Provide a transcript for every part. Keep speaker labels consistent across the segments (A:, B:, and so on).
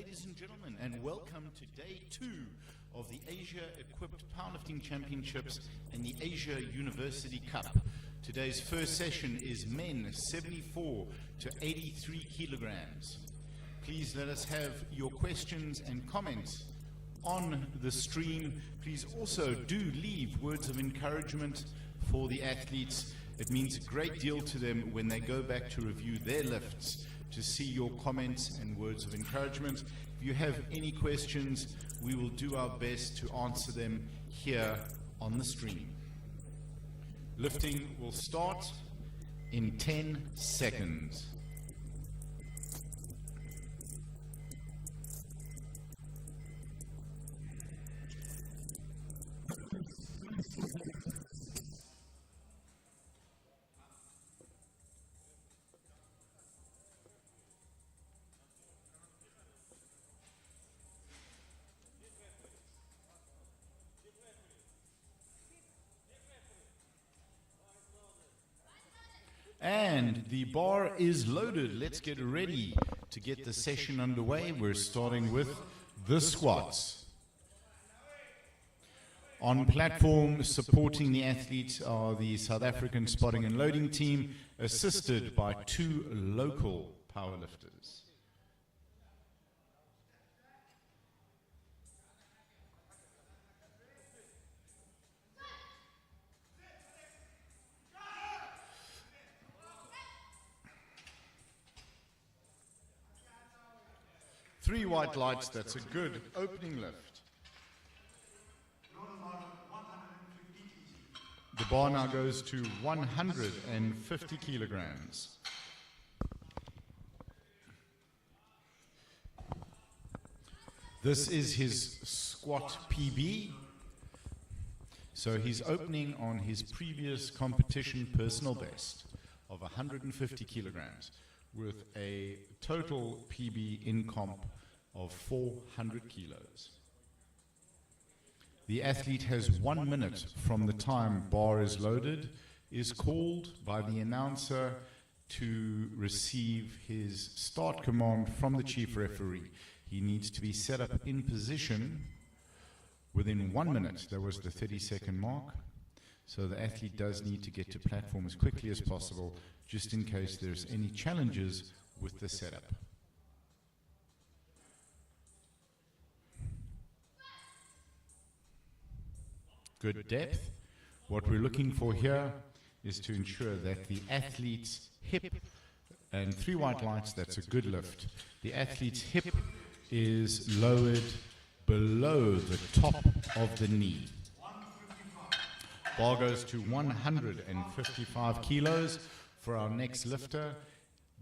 A: ladies and gentlemen, and welcome to day 2 of the Asia Equipped Powerlifting Championships and the Asia University Cup. Today's first session is men 74 to 83 kilograms. Please let us have your questions and comments on the stream. Please also do leave words of encouragement for the athletes. It means a great deal to them when they go back to review their lifts to see your comments and words of encouragement. If you have any questions, we will do our best to answer them here on the stream. Lifting will start in 10 seconds. And the bar is loaded. Let's get ready to get the session underway. We're starting with the squats. On platform, supporting the athletes are the South African spotting and loading team, assisted by 2 local powerlifters. Three white lights, that's a good opening lift. The bar now goes to 150 kilograms. This is his squat PB. So he's opening on his previous competition personal best of 150 kilograms with a total PB in comp of 400 kilos. The athlete has 1 minute from the time bar is loaded, is called by the announcer to receive his start command from the chief referee. He needs to be set up in position within 1 minute. That was the 30-second mark. So the athlete does need to get to platform as quickly as possible, just in case there's any challenges with the setup. Good depth. What we're looking for here is to ensure that the athlete's hip, and 3 white lights, that's a good lift. The athlete's hip is lowered below the top of the knee. Bar goes to 155 kilos for our next lifter.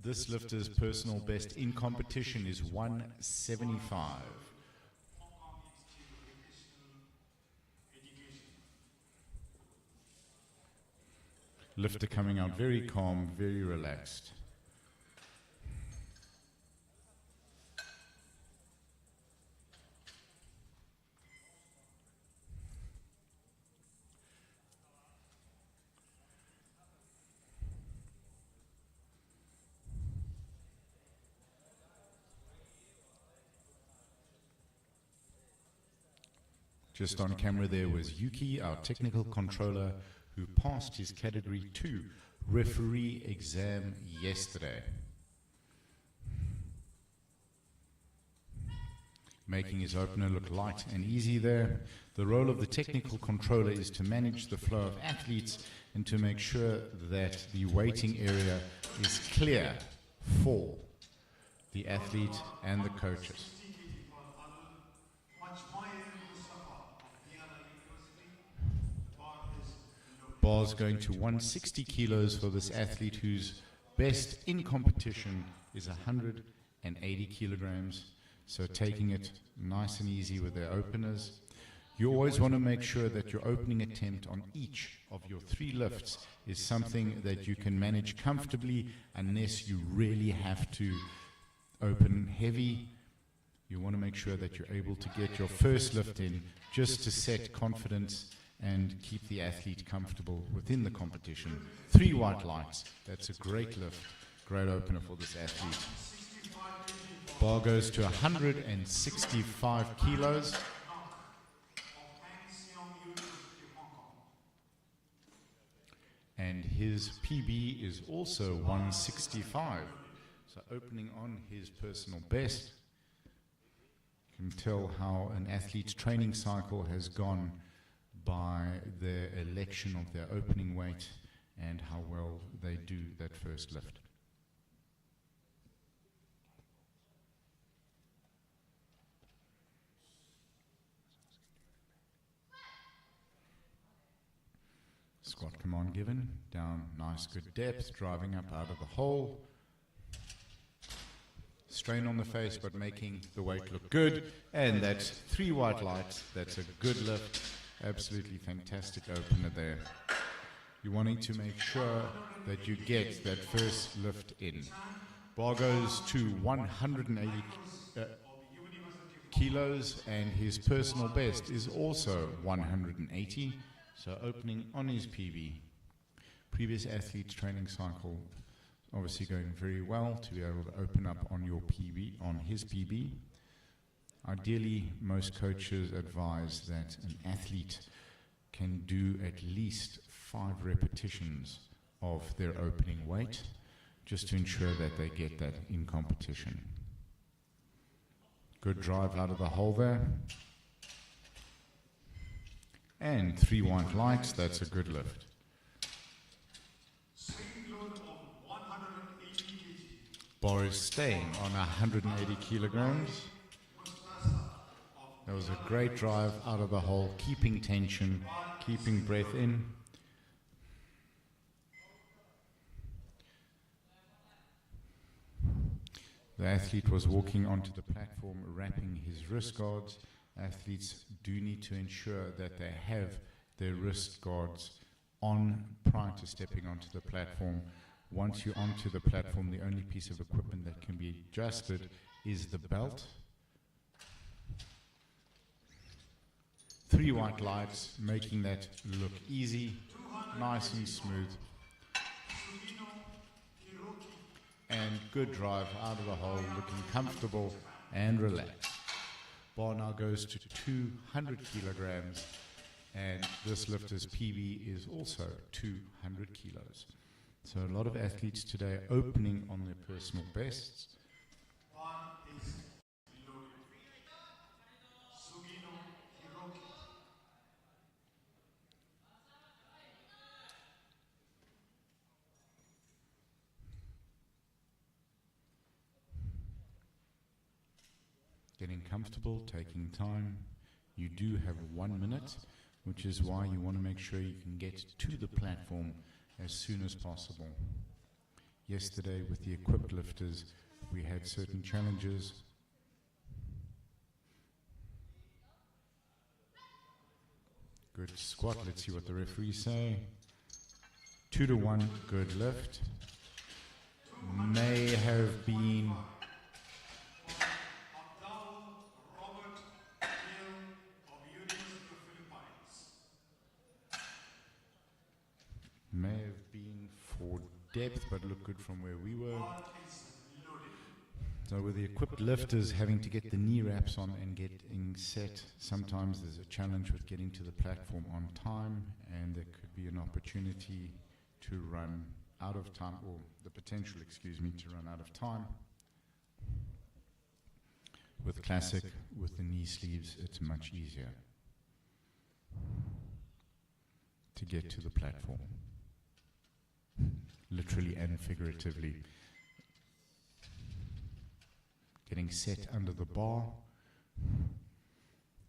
A: This lifter's personal best in competition is 175. Lifter coming out very calm, very relaxed. Just on camera there was Yuki, our technical controller, who passed his Category 2 referee exam yesterday. Making his opener look light and easy there. The role of the technical controller is to manage the flow of athletes and to make sure that the waiting area is clear for the athlete and the coaches. Bar's going to 160 kilos for this athlete whose best in competition is 180 kilograms. So taking it nice and easy with their openers. You always want to make sure that your opening attempt on each of your 3 lifts is something that you can manage comfortably, unless you really have to open heavy. You want to make sure that you're able to get your first lift in just to set confidence and keep the athlete comfortable within the competition. 3 white lights, that's a great lift, great opener for this athlete. Bar goes to 165 kilos. And his PB is also 165. So opening on his personal best. You can tell how an athlete's training cycle has gone by their election of their opening weight and how well they do that first lift. Squat command given, down, nice good depth, driving up out of the hole. Strain on the face, but making the weight look good. And that's 3 white lights, that's a good lift, absolutely fantastic opener there. You're wanting to make sure that you get that first lift in. Bar goes to 180 kilos, and his personal best is also 180. So opening on his PB. Previous athlete's training cycle obviously going very well to be able to open up on your PB, on his PB. Ideally, most coaches advise that an athlete can do at least 5 repetitions of their opening weight just to ensure that they get that in competition. Good drive out of the hole there. And 3 white lights, that's a good lift. Bar is staying on 180 kilograms. That was a great drive out of the hole, keeping tension, keeping breath in. The athlete was walking onto the platform, wrapping his wrist guards. Athletes do need to ensure that they have their wrist guards on prior to stepping onto the platform. Once you're onto the platform, the only piece of equipment that can be adjusted is the belt. 3 white lights, making that look easy, nice and smooth. And good drive out of the hole, looking comfortable and relaxed. Bar now goes to 200 kilograms, and this lifter's PB is also 200 kilos. So a lot of athletes today opening on their personal bests. Getting comfortable, taking time. You do have 1 minute, which is why you want to make sure you can get to the platform as soon as possible. Yesterday with the equipped lifters, we had certain challenges. Good squat, let's see what the referees say. 2 to 1, good lift. May have been for depth, but looked good from where we were. So with the equipped lifters having to get the knee wraps on and getting set, sometimes there's a challenge with getting to the platform on time, and there could be an opportunity to run out of time, or the potential, excuse me, to run out of time. With classic, with the knee sleeves, it's much easier to get to the platform, literally and figuratively. Getting set under the bar.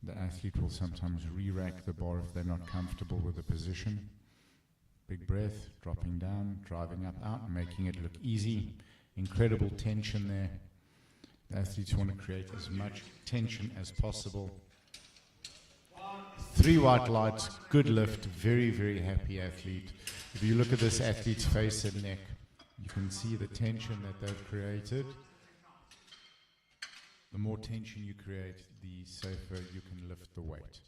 A: The athlete will sometimes re-rack the bar if they're not comfortable with the position. Big breath, dropping down, driving up, out, making it look easy. Incredible tension there. The athletes want to create as much tension as possible. 3 white lights, good lift, very, very happy athlete. If you look at this athlete's face and neck, you can see the tension that they've created. The more tension you create, the safer you can lift the weight.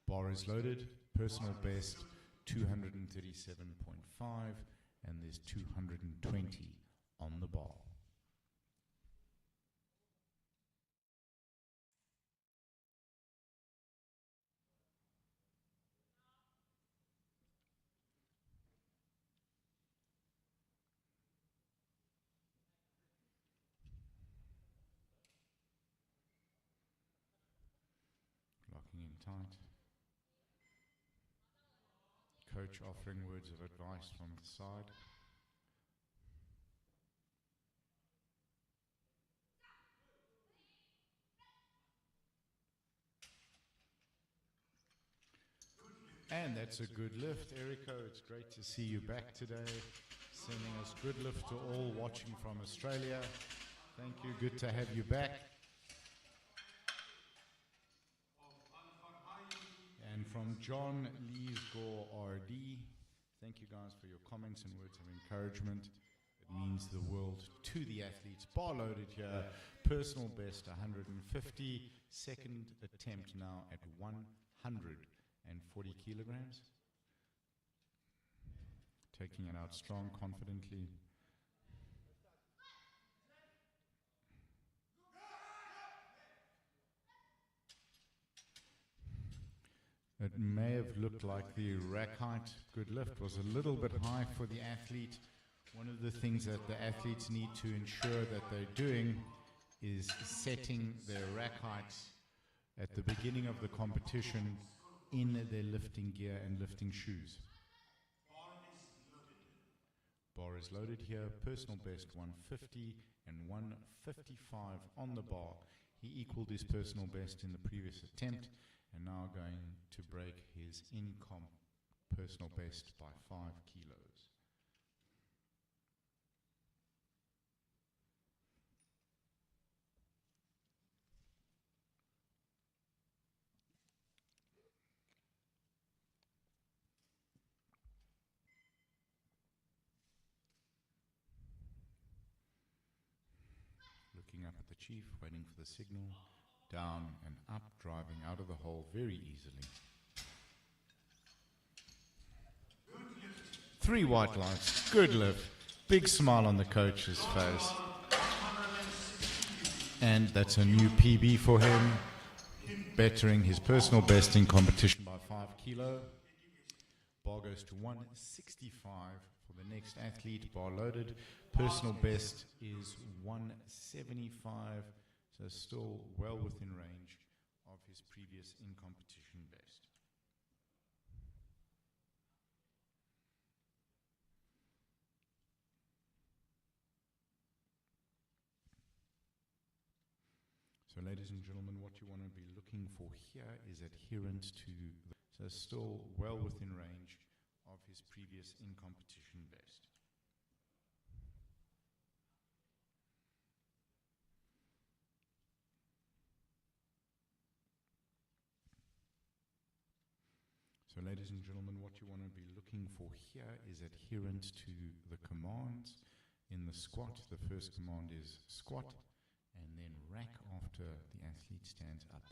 A: Bar is loaded, personal best 237.5, and there's 220 on the bar. Locking in tight. Coach offering words of advice from the side. And that's a good lift, Erico. It's great to see you back today. Sending us good lift to all watching from Australia. Thank you. Good to have you back. And from John Leesgore RD, thank you guys for your comments and words of encouragement. It means the world to the athletes. Bar loaded here. Personal best 150. Second attempt now at 140 kilograms. Taking it out strong, confidently. It may have looked like the rack height, good lift, was a little bit high for the athlete. One of the things that the athletes need to ensure that they're doing is setting their rack height at the beginning of the competition in their lifting gear and lifting shoes. Bar is loaded here, personal best 150 and 155 on the bar. He equaled his personal best in the previous attempt and now going to break his in-comp personal best by 5 kilos. Looking up at the chief, waiting for the signal. Down and up, driving out of the hole very easily. 3 white lights, good lift. Big smile on the coach's face. And that's a new PB for him, bettering his personal best in competition by 5 kilo. Bar goes to 165 for the next athlete, bar loaded. Personal best is 175. So still well within range of his previous in-competition best. So ladies and gentlemen, what you want to be looking for here is adherence to the, so still well within range of his previous in-competition best. So ladies and gentlemen, what you want to be looking for here is adherence to the commands in the squat. The first command is squat and then rack after the athlete stands up.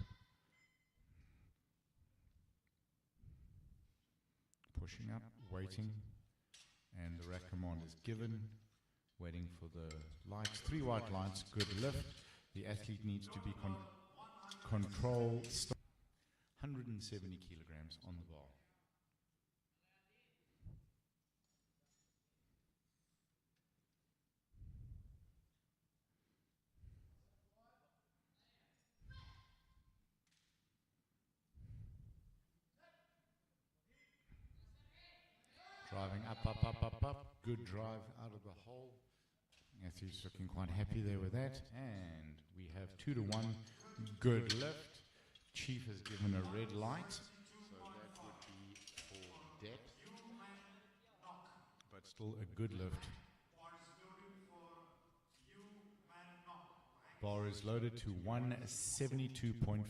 A: Pushing up, waiting, and the rack command is given. Waiting for the lights, 3 white lights, good lift. The athlete needs to be controlled. 170 kilograms on the bar. Driving up, up, up, up, up. Good drive out of the hole. Athlete's looking quite happy there with that. And we have 2 to 1. Good lift. Chief has given a red light, so that would be for depth, but still a good lift. Bar is loaded to 172.5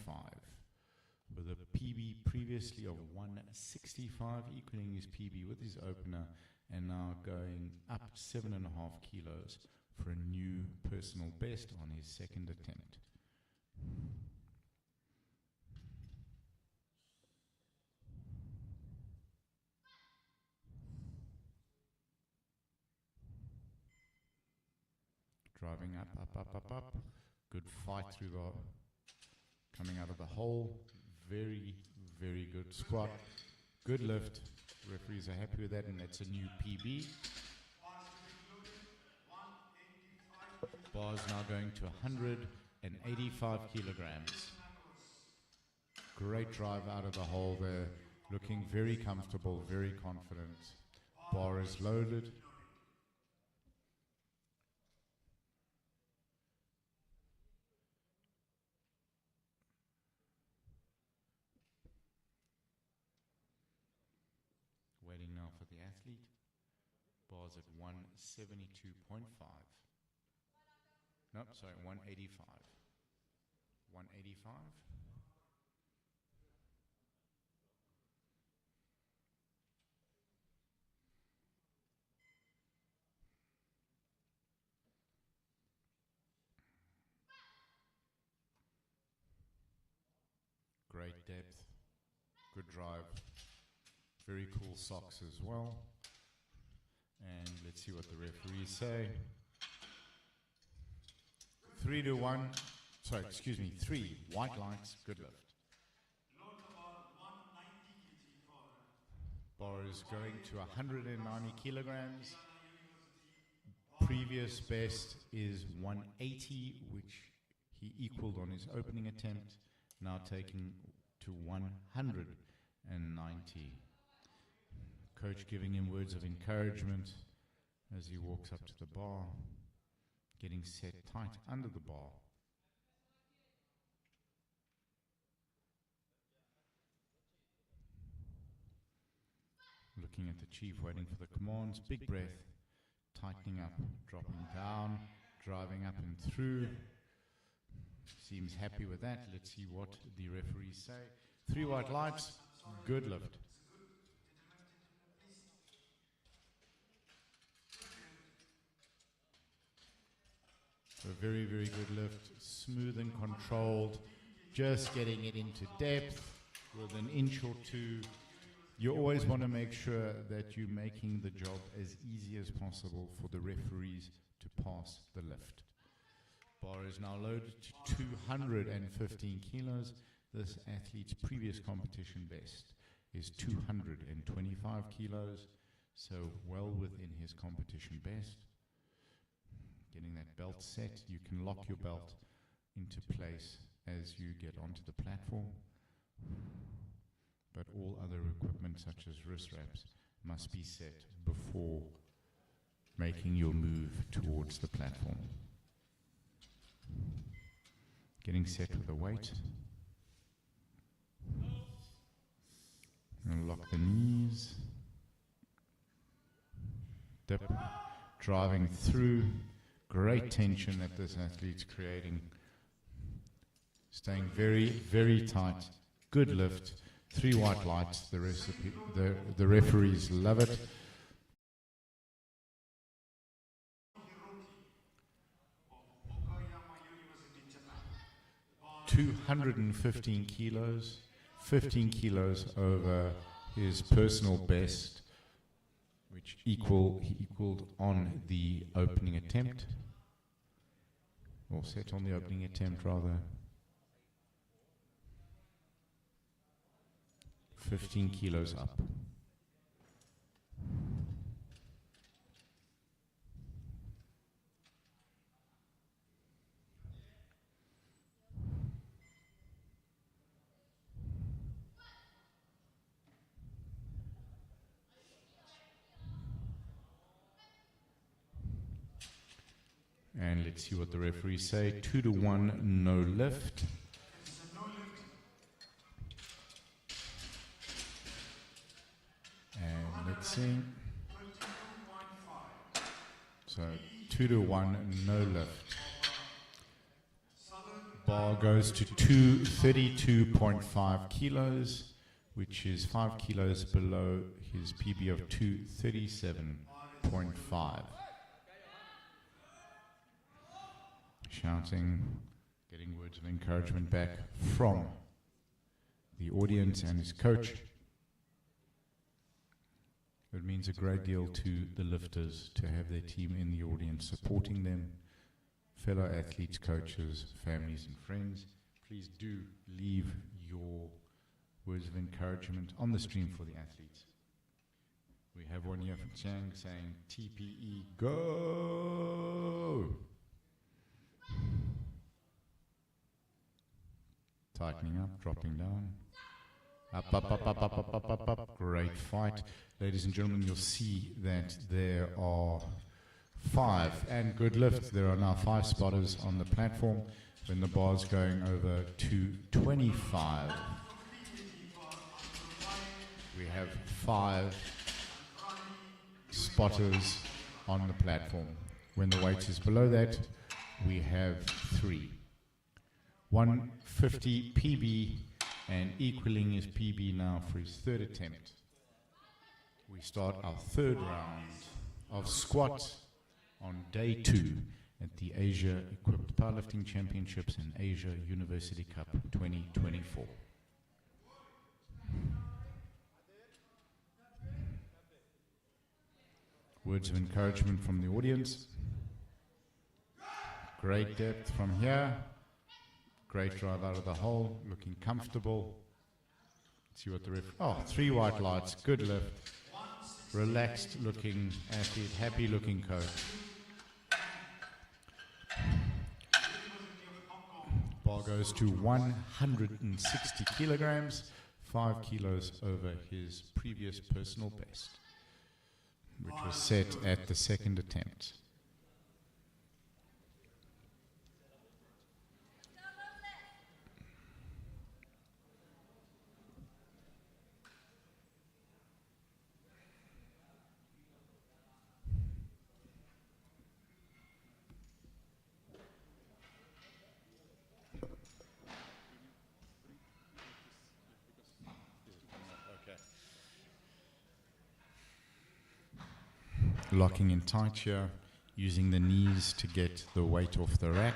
A: with a PB previously of 165, equaling his PB with his opener, and now going up 7.5 kilos for a new personal best on his second attempt. Driving up, up, up, up, up. Good fight through the, coming out of the hole. Very, very good squat. Good lift. Referees are happy with that, and that's a new PB. Bar's now going to 185 kilograms. Great drive out of the hole there. Looking very comfortable, very confident. Bar is loaded. Waiting now for the athlete. Bar's at 172.5. Nope, sorry, 185. 185. Great depth, good drive, very cool socks as well. And let's see what the referees say. 3 to 1, sorry, excuse me, 3 white lights, good lift. Bar is going to 190 kilograms. Previous best is 180, which he equaled on his opening attempt. Now taking to 190. Coach giving him words of encouragement as he walks up to the bar, getting set tight under the bar. Looking at the chief, waiting for the commands. Big breath, tightening up, dropping down, driving up and through. Seems happy with that. Let's see what the referees say. 3 white lights, good lift. A very, very good lift, smooth and controlled, just getting it into depth with an inch or two. You always want to make sure that you're making the job as easy as possible for the referees to pass the lift. Bar is now loaded to 215 kilos. This athlete's previous competition best is 225 kilos, so well within his competition best. Getting that belt set, you can lock your belt into place as you get onto the platform, but all other equipment such as wrist wraps must be set before making your move towards the platform. Getting set with the weight. And lock the knees. Dip. Driving through. Great tension that this athlete's creating. Staying very, very tight. Good lift. 3 white lights. The referees love it. 215 kilos, 15 kilos over his personal best, which he equaled on the opening attempt, or set on the opening attempt rather. 15 kilos up. And let's see what the referees say. 2 to 1, no lift. And let's see. So 2 to 1, no lift. Bar goes to 232.5 kilos, which is 5 kilos below his PB of 237.5. Shouting, getting words of encouragement back from the audience and his coach. It means a great deal to the lifters to have their team in the audience supporting them, fellow athletes, coaches, families and friends, please do leave your words of encouragement on the stream for the athletes. We have one here from Chang saying, TPE, go! Tightening up, dropping down. Up, up, up, up, up, up, up, up, up. Great fight. Ladies and gentlemen, you'll see that there are 5, and good lift. There are now 5 spotters on the platform when the bar's going over to 25. We have 5 spotters on the platform. When the weight is below that, we have 3. 150 PB, and equaling his PB now for his 3rd attempt. We start our 3rd round of squat on day 2 at the Asia Equipped Powerlifting Championships and Asia University Cup 2024. Words of encouragement from the audience. Great depth from here. Great drive out of the hole, looking comfortable. Let's see what the ref. Oh, 3 white lights, good lift. Relaxed looking athlete, happy looking coach. Bar goes to 160 kilograms, 5 kilos over his previous personal best, which was set at the 2nd attempt. Locking in tight here, using the knees to get the weight off the rack.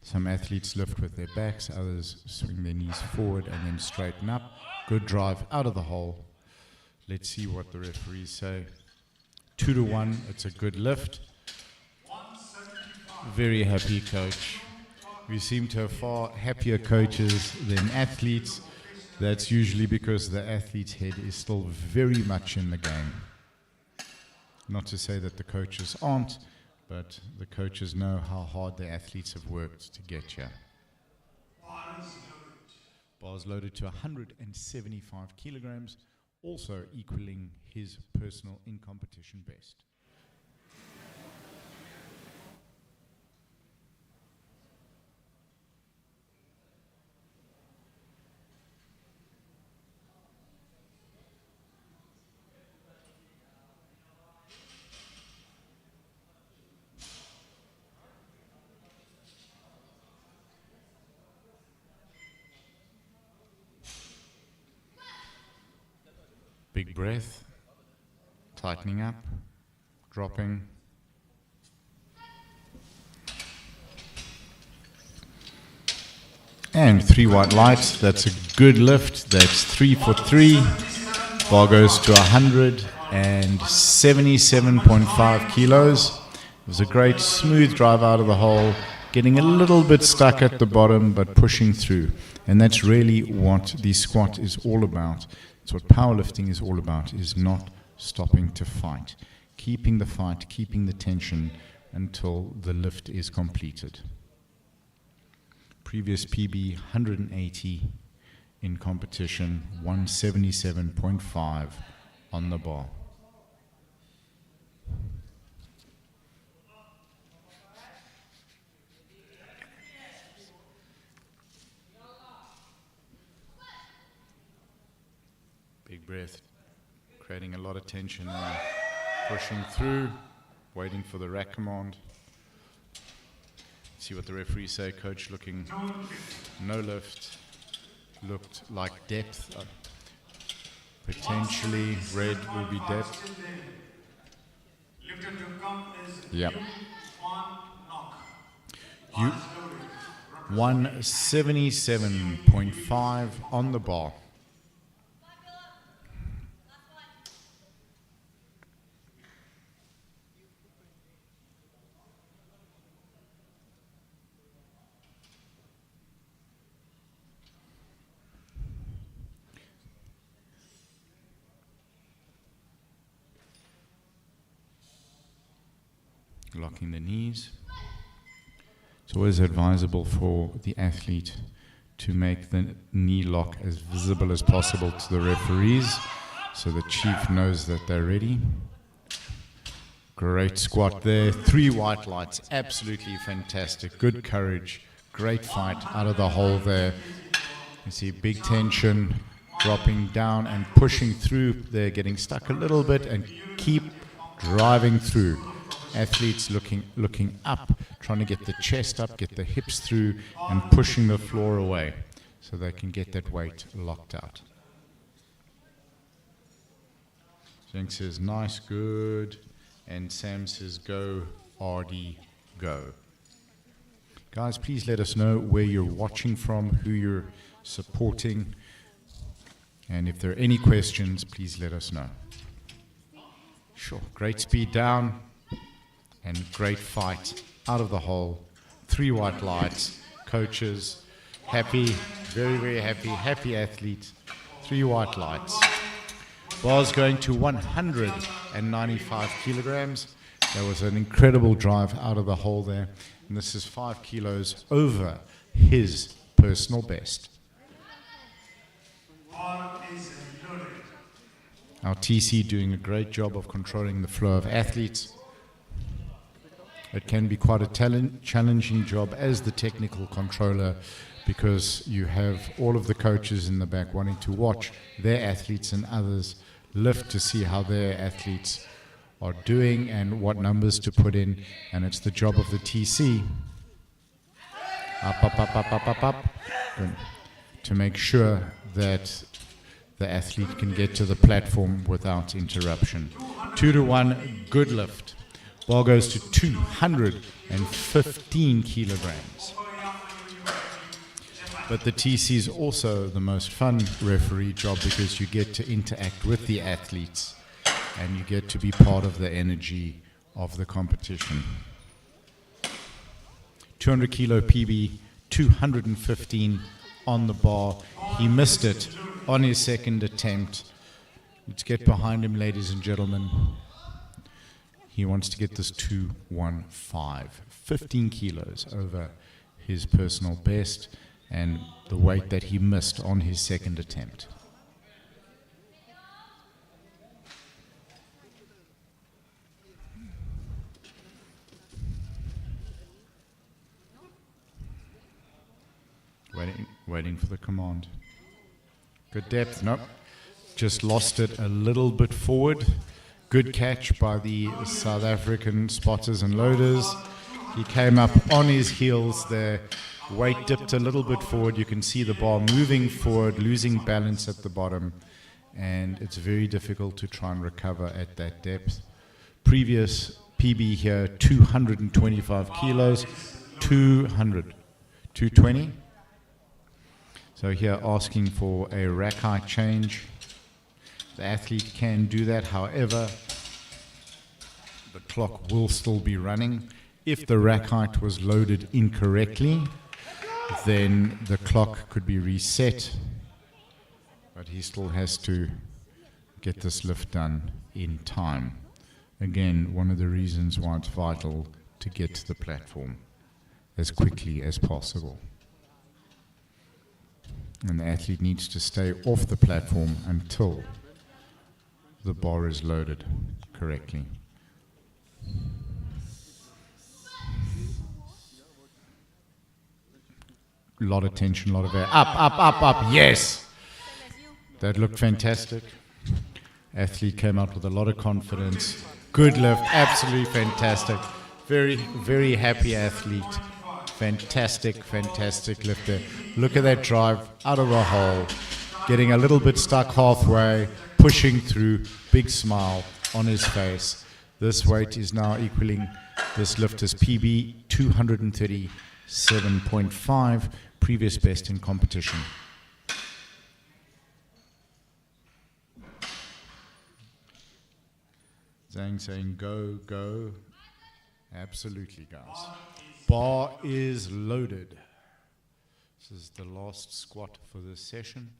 A: Some athletes lift with their backs, others swing their knees forward and then straighten up. Good drive out of the hole. Let's see what the referees say. 2-1, it's a good lift. Very happy coach. We seem to have far happier coaches than athletes. That's usually because the athlete's head is still very much in the game. Not to say that the coaches aren't, but the coaches know how hard the athletes have worked to get here. Bars loaded to 175 kilograms, also equaling his personal in-competition best. Big breath, tightening up, dropping. And 3 white lights, that's a good lift, that's 3 for 3. Bar goes to 177.5 kilos. It was a great smooth drive out of the hole, getting a little bit stuck at the bottom, but pushing through. And that's really what the squat is all about. It's what powerlifting is all about, is not stopping to fight. Keeping the fight, keeping the tension until the lift is completed. Previous PB, 180 in competition, 177.5 on the bar. Big breath, creating a lot of tension there. Pushing through, waiting for the rack command. See what the referees say. Coach looking no lift, looked like depth. Potentially red will be depth. Yep. 177.5 on the bar. Locking the knees. It's always advisable for the athlete to make the knee lock as visible as possible to the referees so the chief knows that they're ready. Great squat there. 3 white lights. Absolutely fantastic. Good courage. Great fight out of the hole there. You see big tension, dropping down and pushing through there, getting stuck a little bit and keep driving through. Athletes looking up, trying to get the chest up, get the hips through, and pushing the floor away so they can get that weight locked out. Zheng says, nice, good. And Sam says, go, RD, go. Guys, please let us know where you're watching from, who you're supporting. And if there are any questions, please let us know. Sure. Great speed down. And great fight out of the hole. 3 white lights, coaches, happy, very, very happy, happy athlete. 3 white lights. Bars going to 195 kilograms. There was an incredible drive out of the hole there. And this is 5 kilos over his personal best. Our TC doing a great job of controlling the flow of athletes. It can be quite a challenging job as the technical controller because you have all of the coaches in the back wanting to watch their athletes and others lift to see how their athletes are doing and what numbers to put in. And it's the job of the TC up, to make sure that the athlete can get to the platform without interruption. 2 to 1, good lift. Ball goes to 215 kilograms. But the TC is also the most fun referee job because you get to interact with the athletes and you get to be part of the energy of the competition. 200 kilo PB, 215 on the bar. He missed it on his second attempt. Let's get behind him, ladies and gentlemen. He wants to get this 215, 15 kilos over his personal best and the weight that he missed on his second attempt. Waiting for the command. Good depth, nope. Just lost it a little bit forward. Good catch by the South African spotters and loaders. He came up on his heels there. Weight dipped a little bit forward. You can see the bar moving forward, losing balance at the bottom. And it's very difficult to try and recover at that depth. Previous PB here, 225 kilos. 220. So here asking for a rack height change. The athlete can do that, however, the clock will still be running. If the rack height was loaded incorrectly, then the clock could be reset, but he still has to get this lift done in time. Again, one of the reasons why it's vital to get to the platform as quickly as possible. And the athlete needs to stay off the platform until the bar is loaded correctly. A lot of tension, a lot of air. Up, yes! That looked fantastic. Athlete came out with a lot of confidence. Good lift, absolutely fantastic. Very, very happy athlete. Fantastic, fantastic lift there. Look at that drive out of the hole. Getting a little bit stuck halfway, pushing through, big smile on his face. This weight is now equaling, this lift is PB 237.5, previous best in competition. Zhang saying go, go. Absolutely, guys. Bar is loaded. This is the last squat for this session.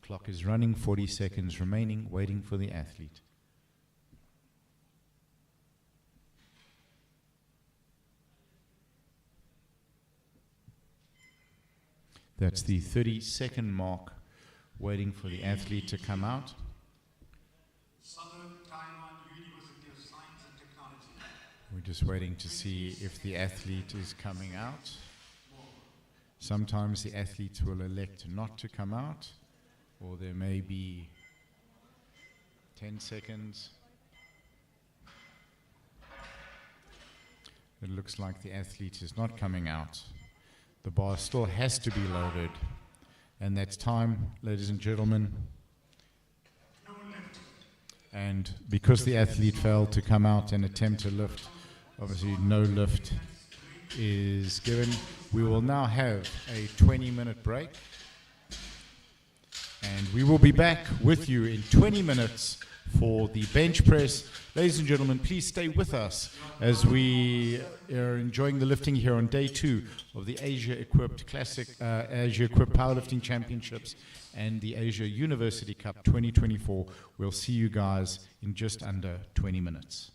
A: Clock is running, 40 seconds remaining, waiting for the athlete. That's the 30-second mark, waiting for the athlete to come out. We're just waiting to see if the athlete is coming out. Sometimes the athletes will elect not to come out, or there may be 10 seconds. It looks like the athlete is not coming out. The bar still has to be loaded. And that's time, ladies and gentlemen. And because the athlete failed to come out and attempt to lift, obviously no lift is given. We will now have a 20-minute break. And we will be back with you in 20 minutes for the bench press. Ladies and gentlemen, please stay with us as we are enjoying the lifting here on day 2 of the Asia Equipped Powerlifting Championships and the Asia University Cup 2024. We'll see you guys in just under 20 minutes.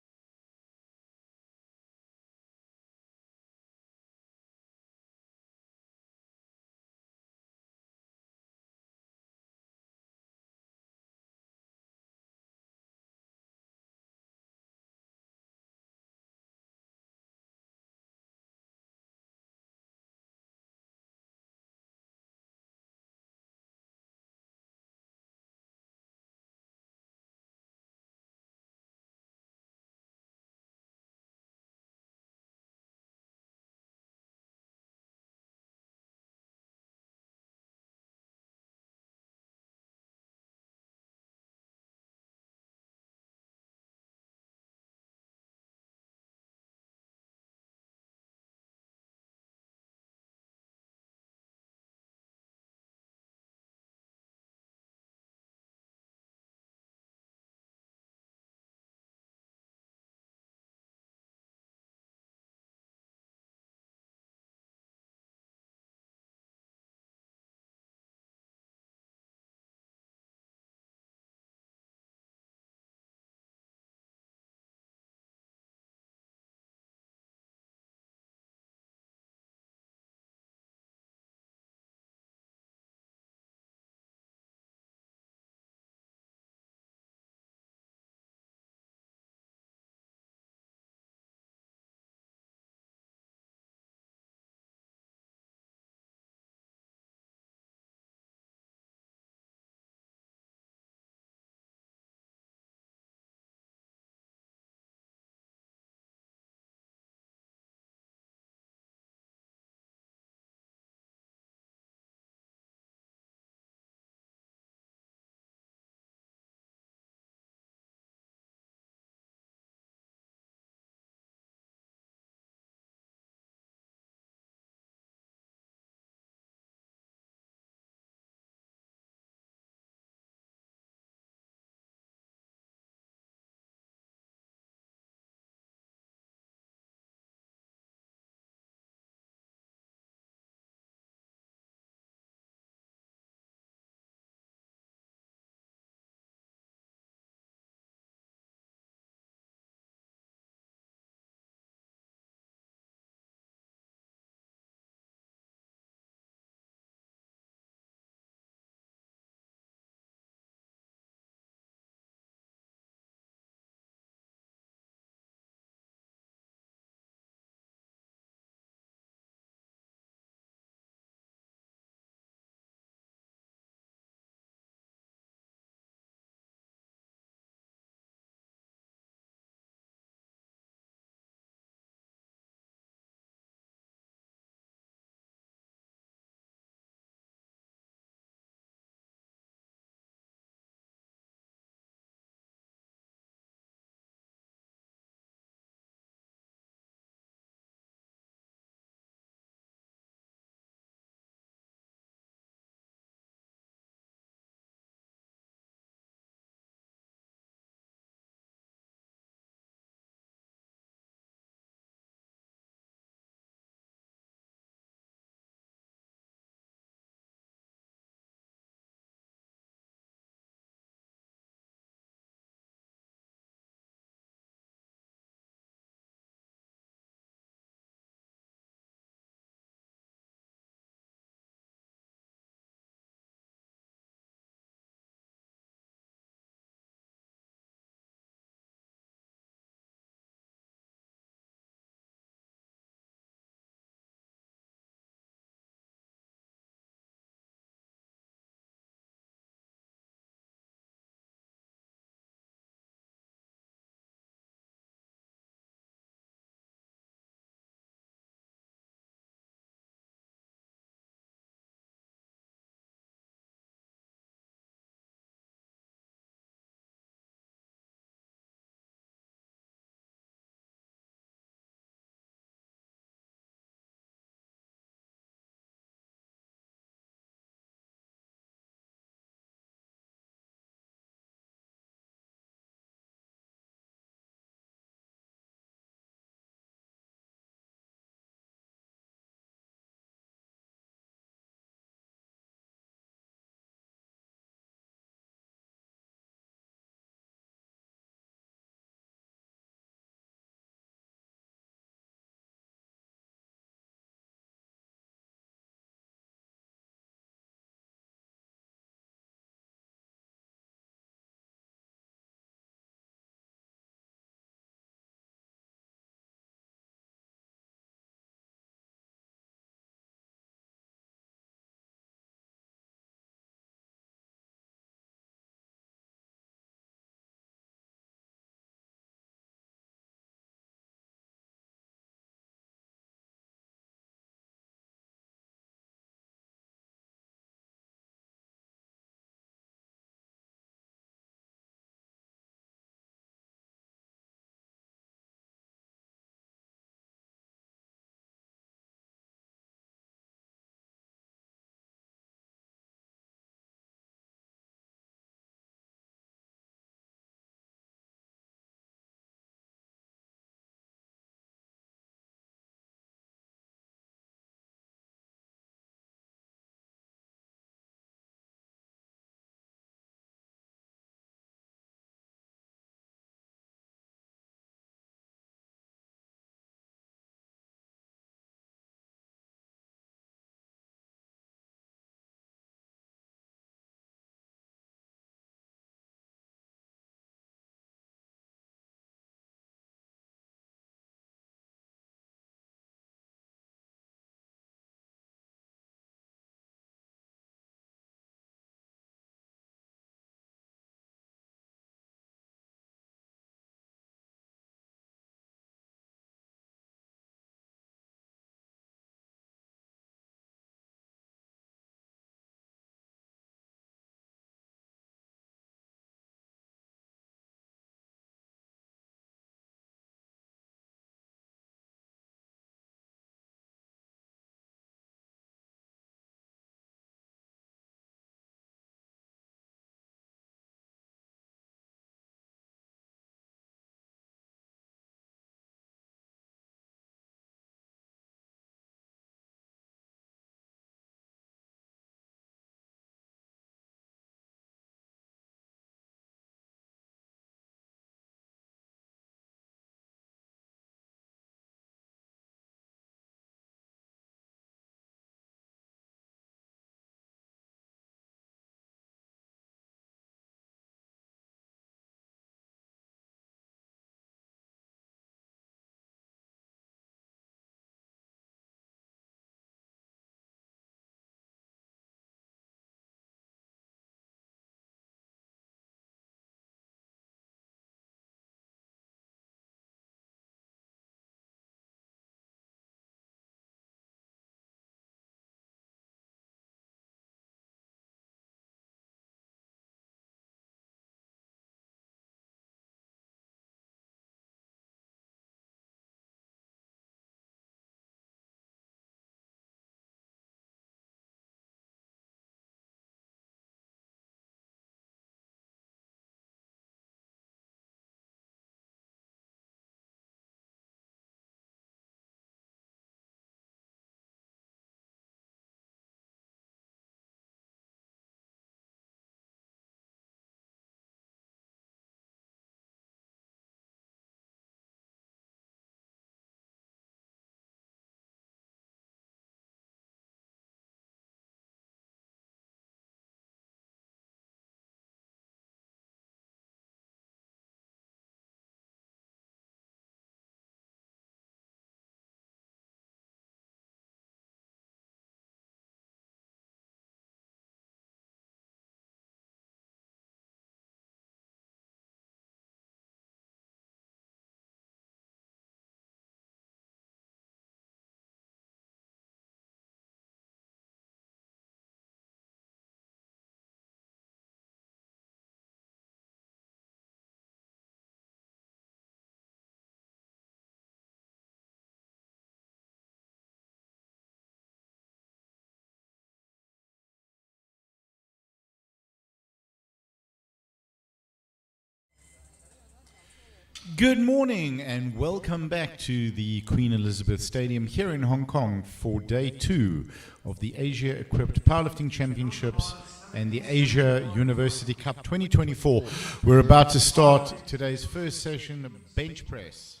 A: Good morning and welcome back to the Queen Elizabeth Stadium here in Hong Kong for day 2 of the Asia Equipped Powerlifting Championships and the Asia University Cup 2024. We're about to start today's first session, bench press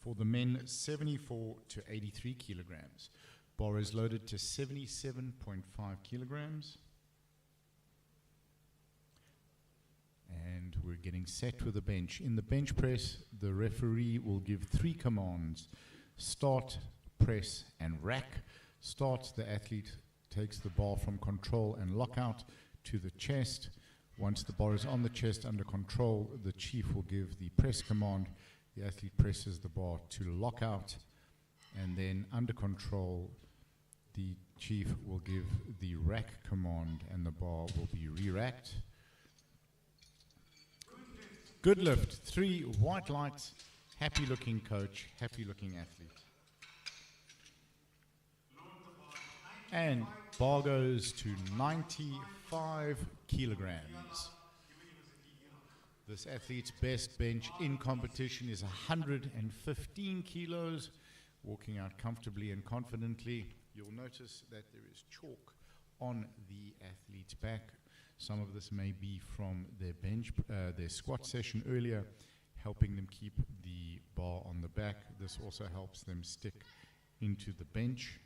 A: for the men 74 to 83 kilograms. Bar is loaded to 77.5 kilograms. And we're getting set with the bench. In the bench press, the referee will give 3 commands: start, press, and rack. Start, the athlete takes the bar from control and lockout to the chest. Once the bar is on the chest under control, the chief will give the press command. The athlete presses the bar to lockout, and then under control, the chief will give the rack command and the bar will be re-racked. Good lift, 3 white lights, happy looking coach, happy looking athlete. And bar goes to 95 kilograms. This athlete's best bench in competition is 115 kilos, walking out comfortably and confidently. You'll notice that there is chalk on the athlete's back. Some of this may be from their bench, their squat session earlier, helping them keep the bar on the back. This also helps them stick into the bench.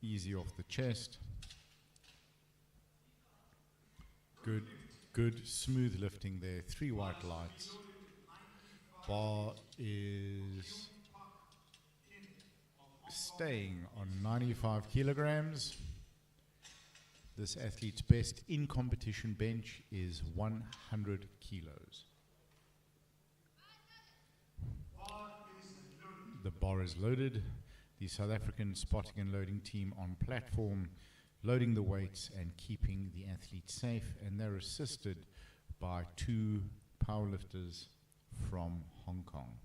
A: Easy off the chest. Good smooth lifting there. 3 white lights. Bar is staying on 95 kilograms. This athlete's best in competition bench is 100 kilos. The bar is loaded. The South African spotting and loading team on platform, loading the weights and keeping the athlete safe, and they're assisted by 2 powerlifters from Hong Kong.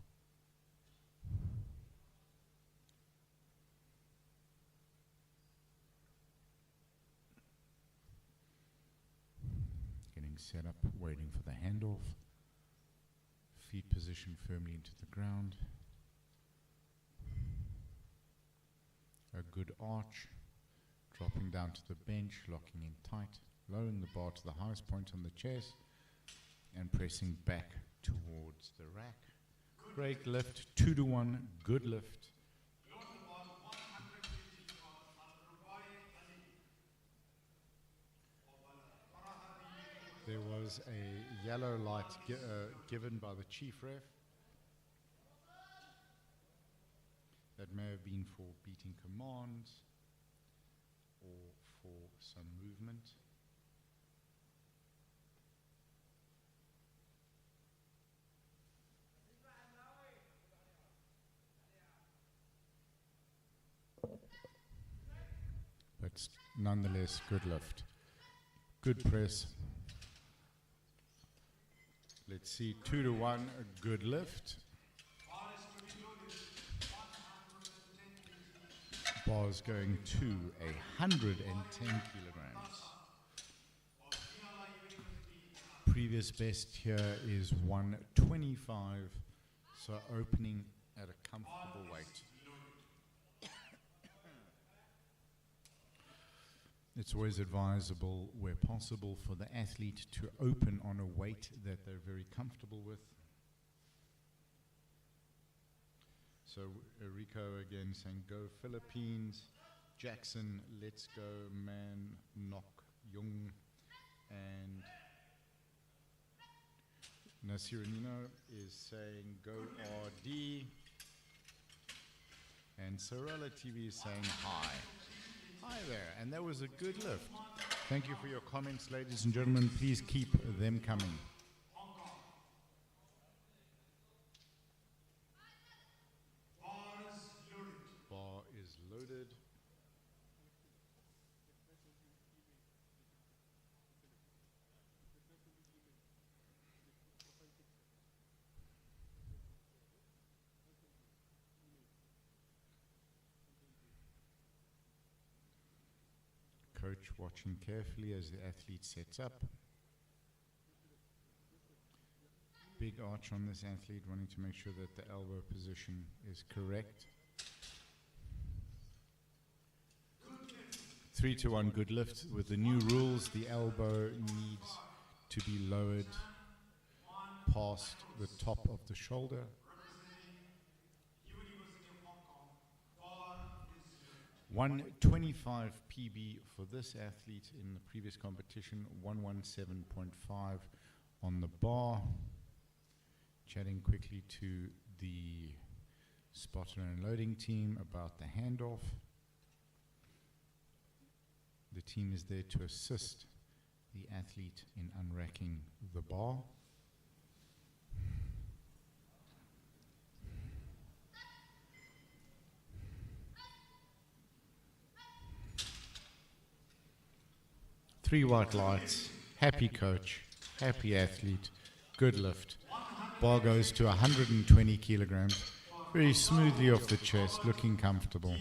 A: Set up, waiting for the handoff. Feet positioned firmly into the ground. A good arch. Dropping down to the bench, locking in tight. Lowering the bar to the highest point on the chest. And pressing back towards the rack. Great lift, 2 to 1, good lift. There was a yellow light given by the chief ref. That may have been for beating commands or for some movement. But nonetheless, good lift. Good press. Let's see, 2 to 1, a good lift. Bar's going to 110 kilograms. Previous best here is 125, so opening at a comfortable weight. It's always advisable, where possible, for the athlete to open on a weight that they're very comfortable with. So Rico again saying, go Philippines. Jackson, let's go Man Nok Jung. And Nasiranino is saying, go RD. And Sorella TV is saying, hi. Hi there, and that was a good lift. Thank you for your comments, ladies and gentlemen. Please keep them coming. Bar is loaded. Coach watching carefully as the athlete sets up. big arch on this athlete, wanting to make sure that the elbow position is correct. 3-1 good lift. With the new rules, the elbow needs to be lowered past the top of the shoulder. 125 PB for this athlete in the previous competition, 117.5 on the bar. Chatting quickly to the spotter and loading team about the handoff. The team is there to assist the athlete in unracking the bar. Three white lights, happy coach, happy athlete, good lift. Bar goes to 120 kilograms, very smoothly off the chest, looking comfortable.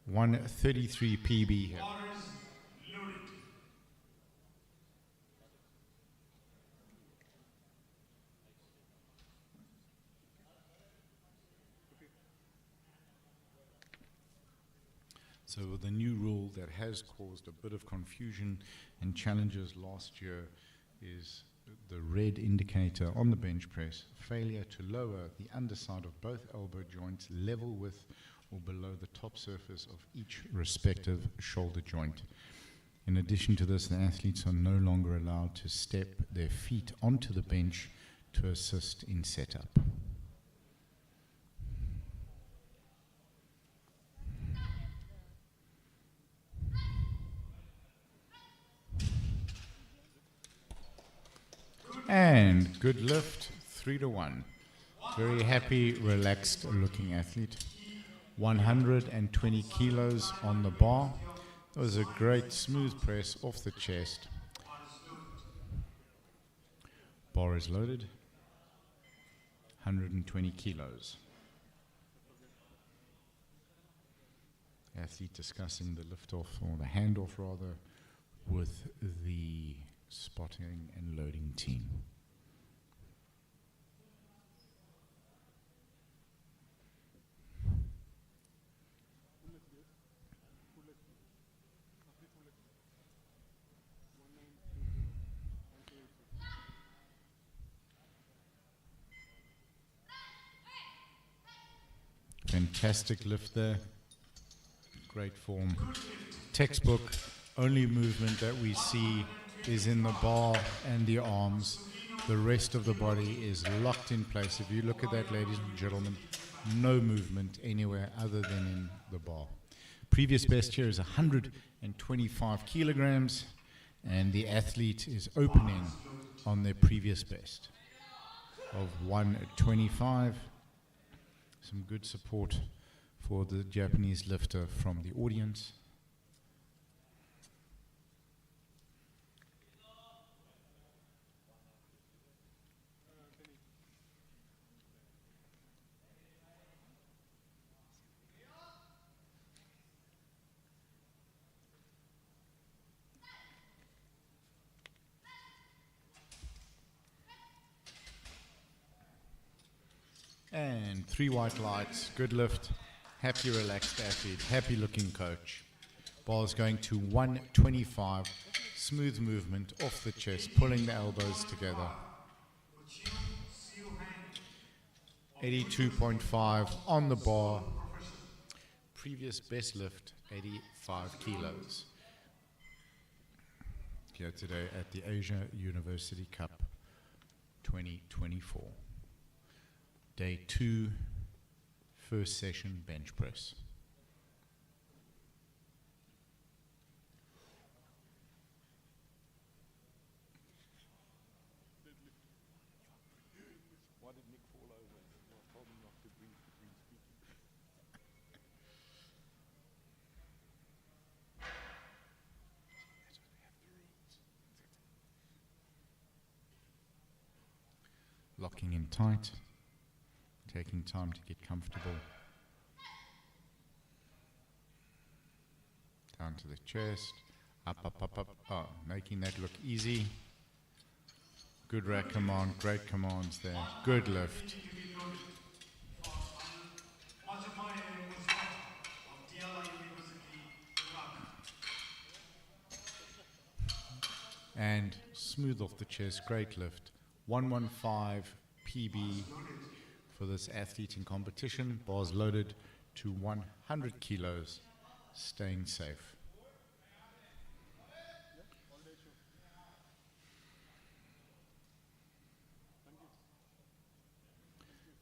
A: 133 PB here. So the new rule that has caused a bit of confusion and challenges last year is the red indicator on the bench press, failure to lower the underside of both elbow joints level with or below the top surface of each respective shoulder joint. In addition to this, the athletes are no longer allowed to step their feet onto the bench to assist in setup. And good lift, 3-1. Very happy, relaxed looking athlete. 120 kilos on the bar. That was a great smooth press off the chest. Bar is loaded. 120 kilos. Athlete discussing the lift-off, or the handoff rather, with the spotting and loading team. Fantastic lift there. Great form. Textbook. Only movement that we see is in the bar and the arms. The rest of the body is locked in place. If you look at that, ladies and gentlemen, no movement anywhere other than in the bar. Previous best here is 125 kilograms, and the athlete is opening on their previous best of 125. Some good support for the Japanese lifter from the audience. And 3 white lights, good lift, happy relaxed athlete, happy looking coach. Bar's going to 125, smooth movement off the chest, pulling the elbows together. 82.5 on the bar. Previous best lift, 85 kilos. Here today at the Asia University Cup 2024. Day 2, first session bench press.
B: Why did Nick fall over? I told him not to bring speaking.
A: Locking in tight. Taking time to get comfortable. Down to the chest. Up, up, up, up. Oh, making that look easy. Good rack command, great commands there. Good lift. And smooth off the chest, great lift. 115 PB for this athlete in competition. Bars loaded to 100 kilos, staying safe.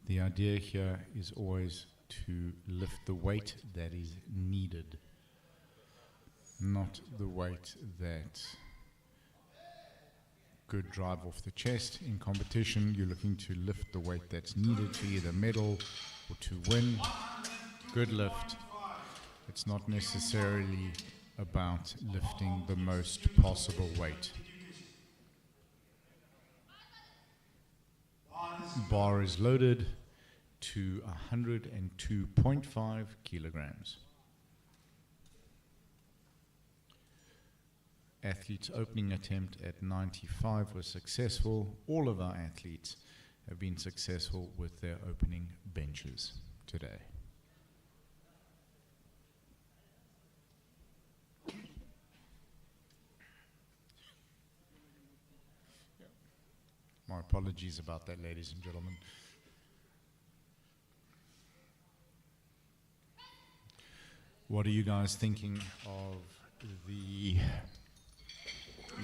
A: The idea here is always to lift the weight that is needed, not the weight that good drive off the chest. In competition, you're looking to lift the weight that's needed to either medal or to win. Good lift. It's not necessarily about lifting the most possible weight. Bar is loaded to 102.5 kilograms. Athlete's opening attempt at 95 was successful. All of our athletes have been successful with their opening benches today. My apologies about that, ladies and gentlemen. What are you guys thinking of the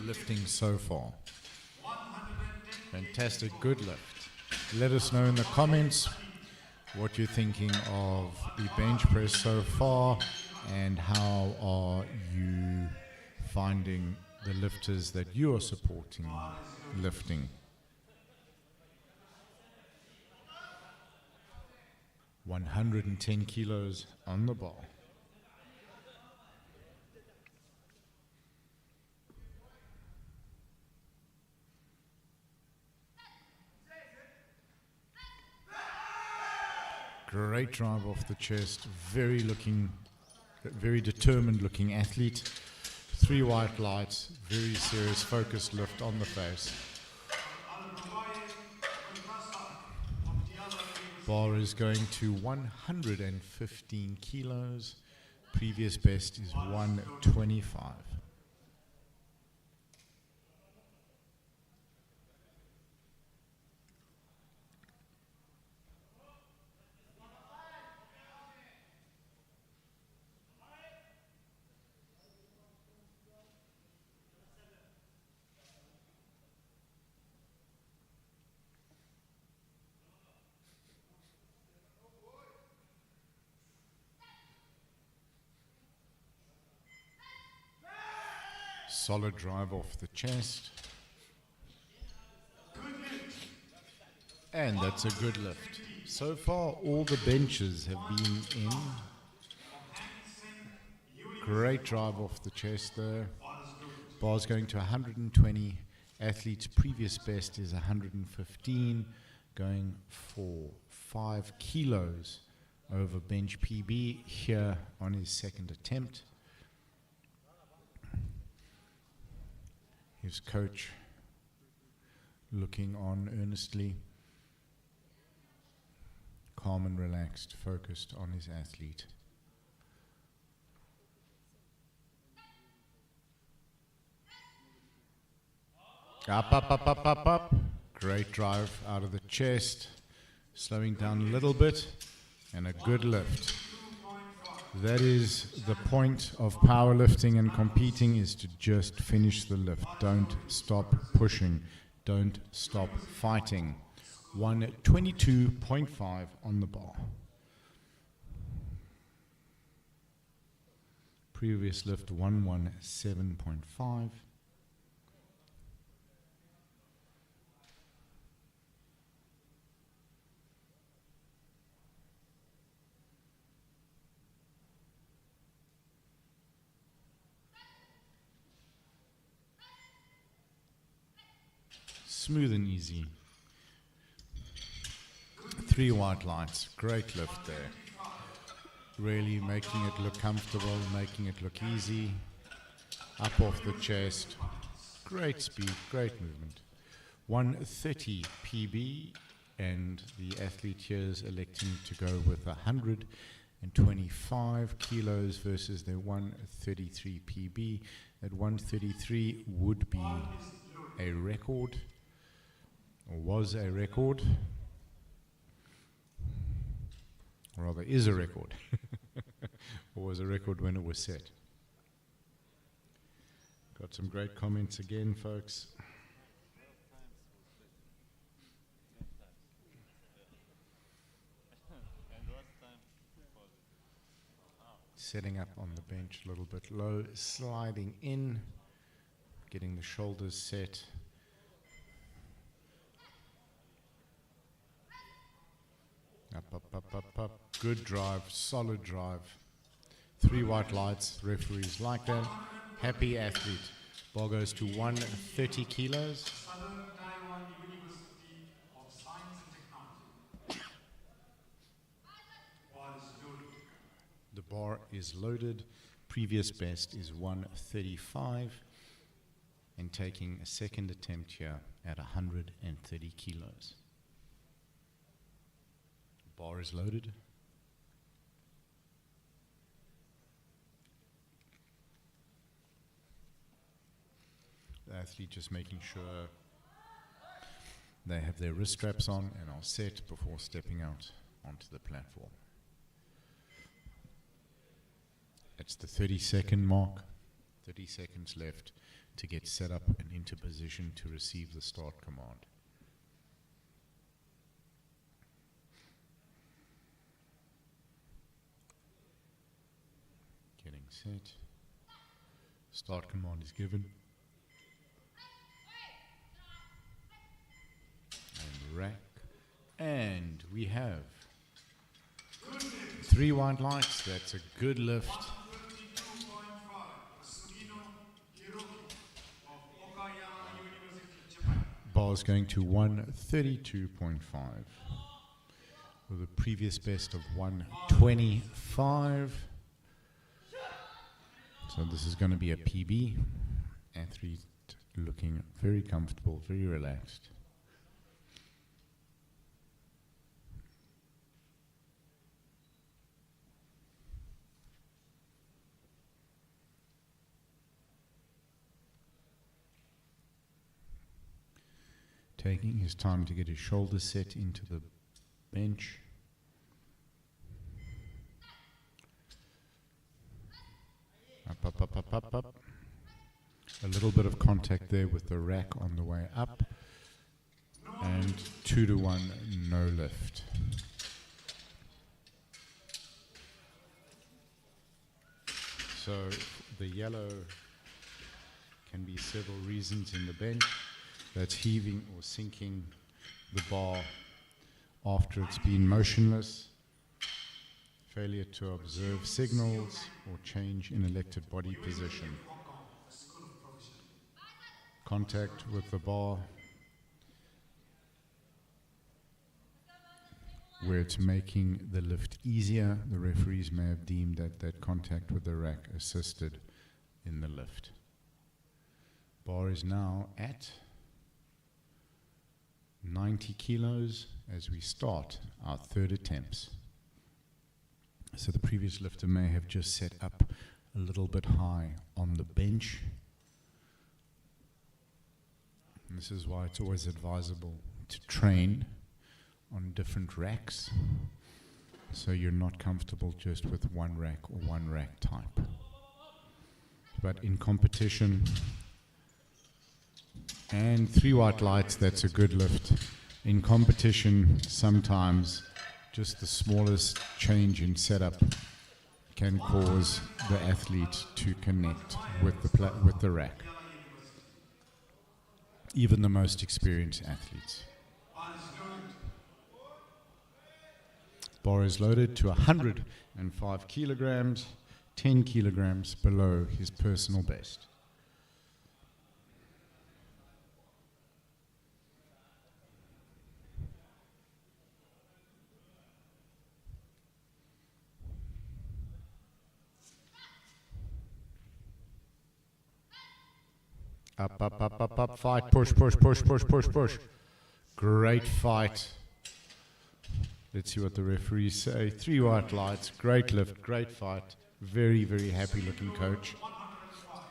A: lifting so far? Fantastic, good lift. Let us know in the comments what you're thinking of the bench press so far and how are you finding the lifters that you are supporting lifting. 110 kilos on the bar. Great drive off the chest, very determined looking athlete. 3 white lights, very serious focused lift on the face. Bar is going to 115 kilos. Previous best is 125. Solid drive off the chest. And that's a good lift. So far, all the benches have been in. Great drive off the chest there. Bar's going to 120. Athlete's previous best is 115. Going for 5 kilos over bench PB here on his second attempt. His coach looking on earnestly, calm and relaxed, focused on his athlete. Up. Great drive out of the chest, slowing down a little bit, and a good lift. That is the point of powerlifting and competing, is to just finish the lift. Don't stop pushing. Don't stop fighting. 122.5 on the bar. Previous lift 117.5. Smooth and easy. 3 white lights. Great lift there. Really making it look comfortable, making it look easy. Up off the chest. Great speed, great movement. 130 PB, and the athlete here is electing to go with 125 kilos versus their 133 PB. At 133 would be a record, or was a record, or rather is a record, or was a record when it was set. Got some great comments again, folks. Setting up on the bench a little bit low, sliding in, getting the shoulders set. Up, up, up, up, up. Good drive, solid drive. 3 white lights, referees like that. Happy athlete. Ball goes to 130 kilos.
C: Southern Taiwan University of Science and Technology. Ball is loaded.
A: The bar is loaded. Previous best is 135. And taking a second attempt here at 130 kilos. Bar is loaded. The athlete just making sure they have their wrist straps on and are set before stepping out onto the platform. It's the 30-second mark. 30 seconds left to get set up and into position to receive the start command. Getting set. Start command is given. And rack. And we have 3 white lights. That's a good lift. Bar's going to 132.5 with a previous best of 125. So this is going to be a PB. Athlete looking very comfortable, very relaxed. Taking his time to get his shoulders set into the bench. Up, up, up, up, up, up. A little bit of contact there with the rack on the way up. And 2-to-1, no lift. So the yellow can be several reasons in the bench. That's heaving or sinking the bar after it's been motionless, failure to observe signals, or change in elected body position. Contact with the bar where it's making the lift easier. The referees may have deemed that contact with the rack assisted in the lift. Bar is now at 90 kilos as we start our third attempts. So the previous lifter may have just set up a little bit high on the bench. And this is why it's always advisable to train on different racks, so you're not comfortable just with one rack or one rack type. But in competition, and 3 white lights, that's a good lift. In competition, sometimes just the smallest change in setup can cause the athlete to connect with the rack. Even the most experienced athletes. Bar is loaded to 105 kilograms, 10 kilograms below his personal best. Up, up, up, up, up. Fight. Push, push, push, push, push, push. Great fight. Let's see what the referees say. 3 white lights. Great lift. Great fight. Very, very happy looking coach.
C: 105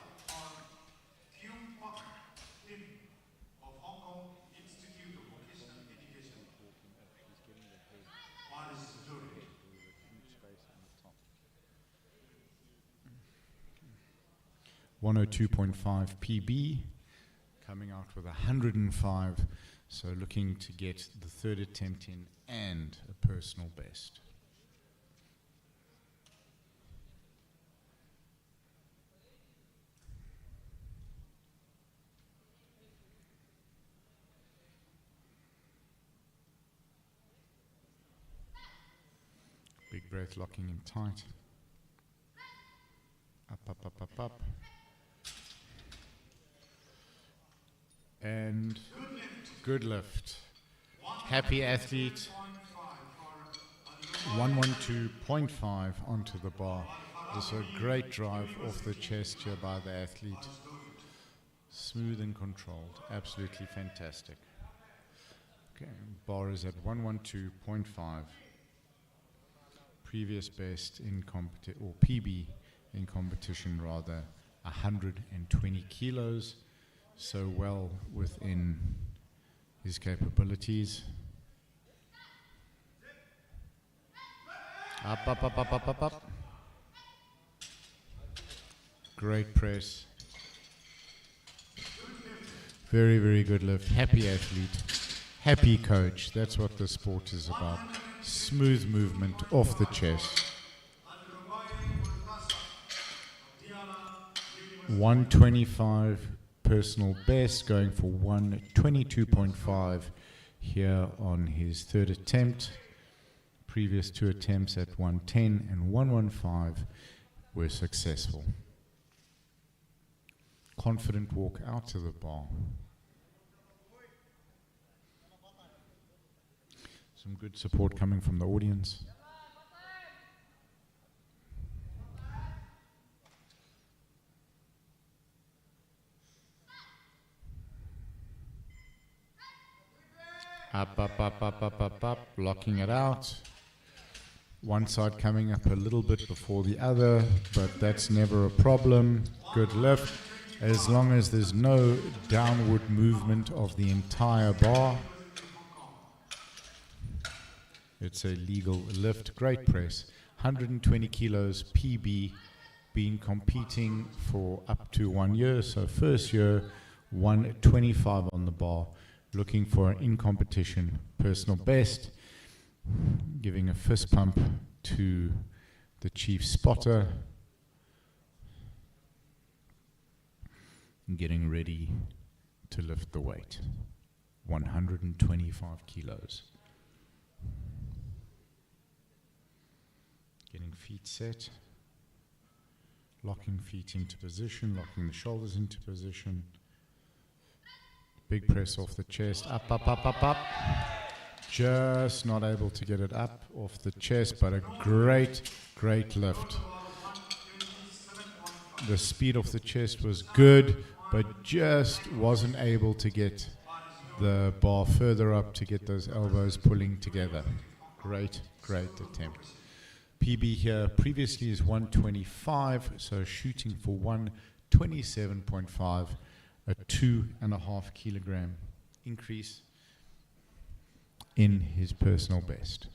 C: for Kim of Hong Kong Institute of Vocational Education. What is doing?
A: 102.5 PB. Coming out with 105. So looking to get the 3rd attempt in and a personal best. Big breath, locking in tight. Up, up, up, up, up. And good lift. Happy athlete. 112.5 onto the bar. This is a great drive off the chest here by the athlete. Smooth and controlled. Absolutely fantastic. Okay, bar is at 112.5. Previous best in competition, or PB in competition rather, 120 kilos. So well within his capabilities. Up, up, up, up, up, up, up. Great press. Very, very good lift. Happy athlete. Happy coach. That's what the sport is about. Smooth movement off the chest. 125 personal best, going for 122.5 here on his 3rd attempt. Previous 2 attempts at 110 and 115 were successful. Confident walk out to the bar. Some good support coming from the audience. Up, up, up, up, up, up, up, blocking it out. One side coming up a little bit before the other, but that's never a problem. Good lift, as long as there's no downward movement of the entire bar. It's a legal lift. Great press. 120 kilos PB, been competing for up to 1 year. So first year, 125 on the bar. Looking for an in-competition personal best. Giving a fist pump to the chief spotter. Getting ready to lift the weight. 125 kilos. Getting feet set. Locking feet into position, locking the shoulders into position. Big press off the chest, up, up, up, up, up. Just not able to get it up off the chest, but a great, great lift. The speed off the chest was good, but just wasn't able to get the bar further up to get those elbows pulling together. Great, great attempt. PB here previously is 125, so shooting for 127.5. A 2.5 kilogram increase in his personal best.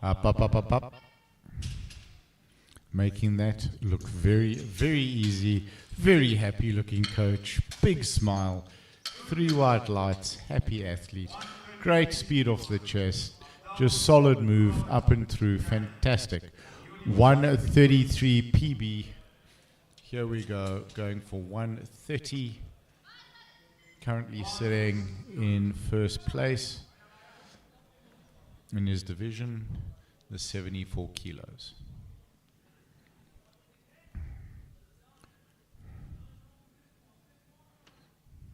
A: Up, up, up, up, up. Making that look very, very easy. Very happy looking coach. Big smile. 3 white lights. Happy athlete. Great speed off the chest. Just solid move up and through. Fantastic. 133 PB. Here we go. Going for 130. Currently sitting in first place in his division. The 74 kilos.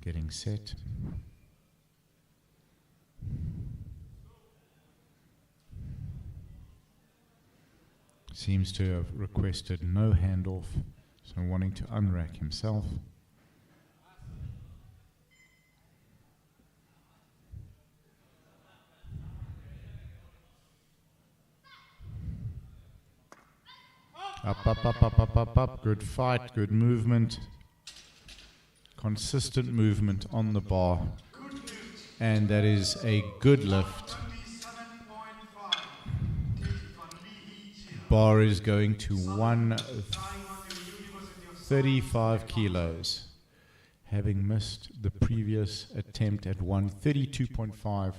A: Getting set. Seems to have requested no handoff, so wanting to unrack himself. Up, up, up, up, up, up, up. Good fight, good movement. Consistent movement on the bar. And that is a good lift. Bar is going to 135 kilos. Having missed the previous attempt at 132.5,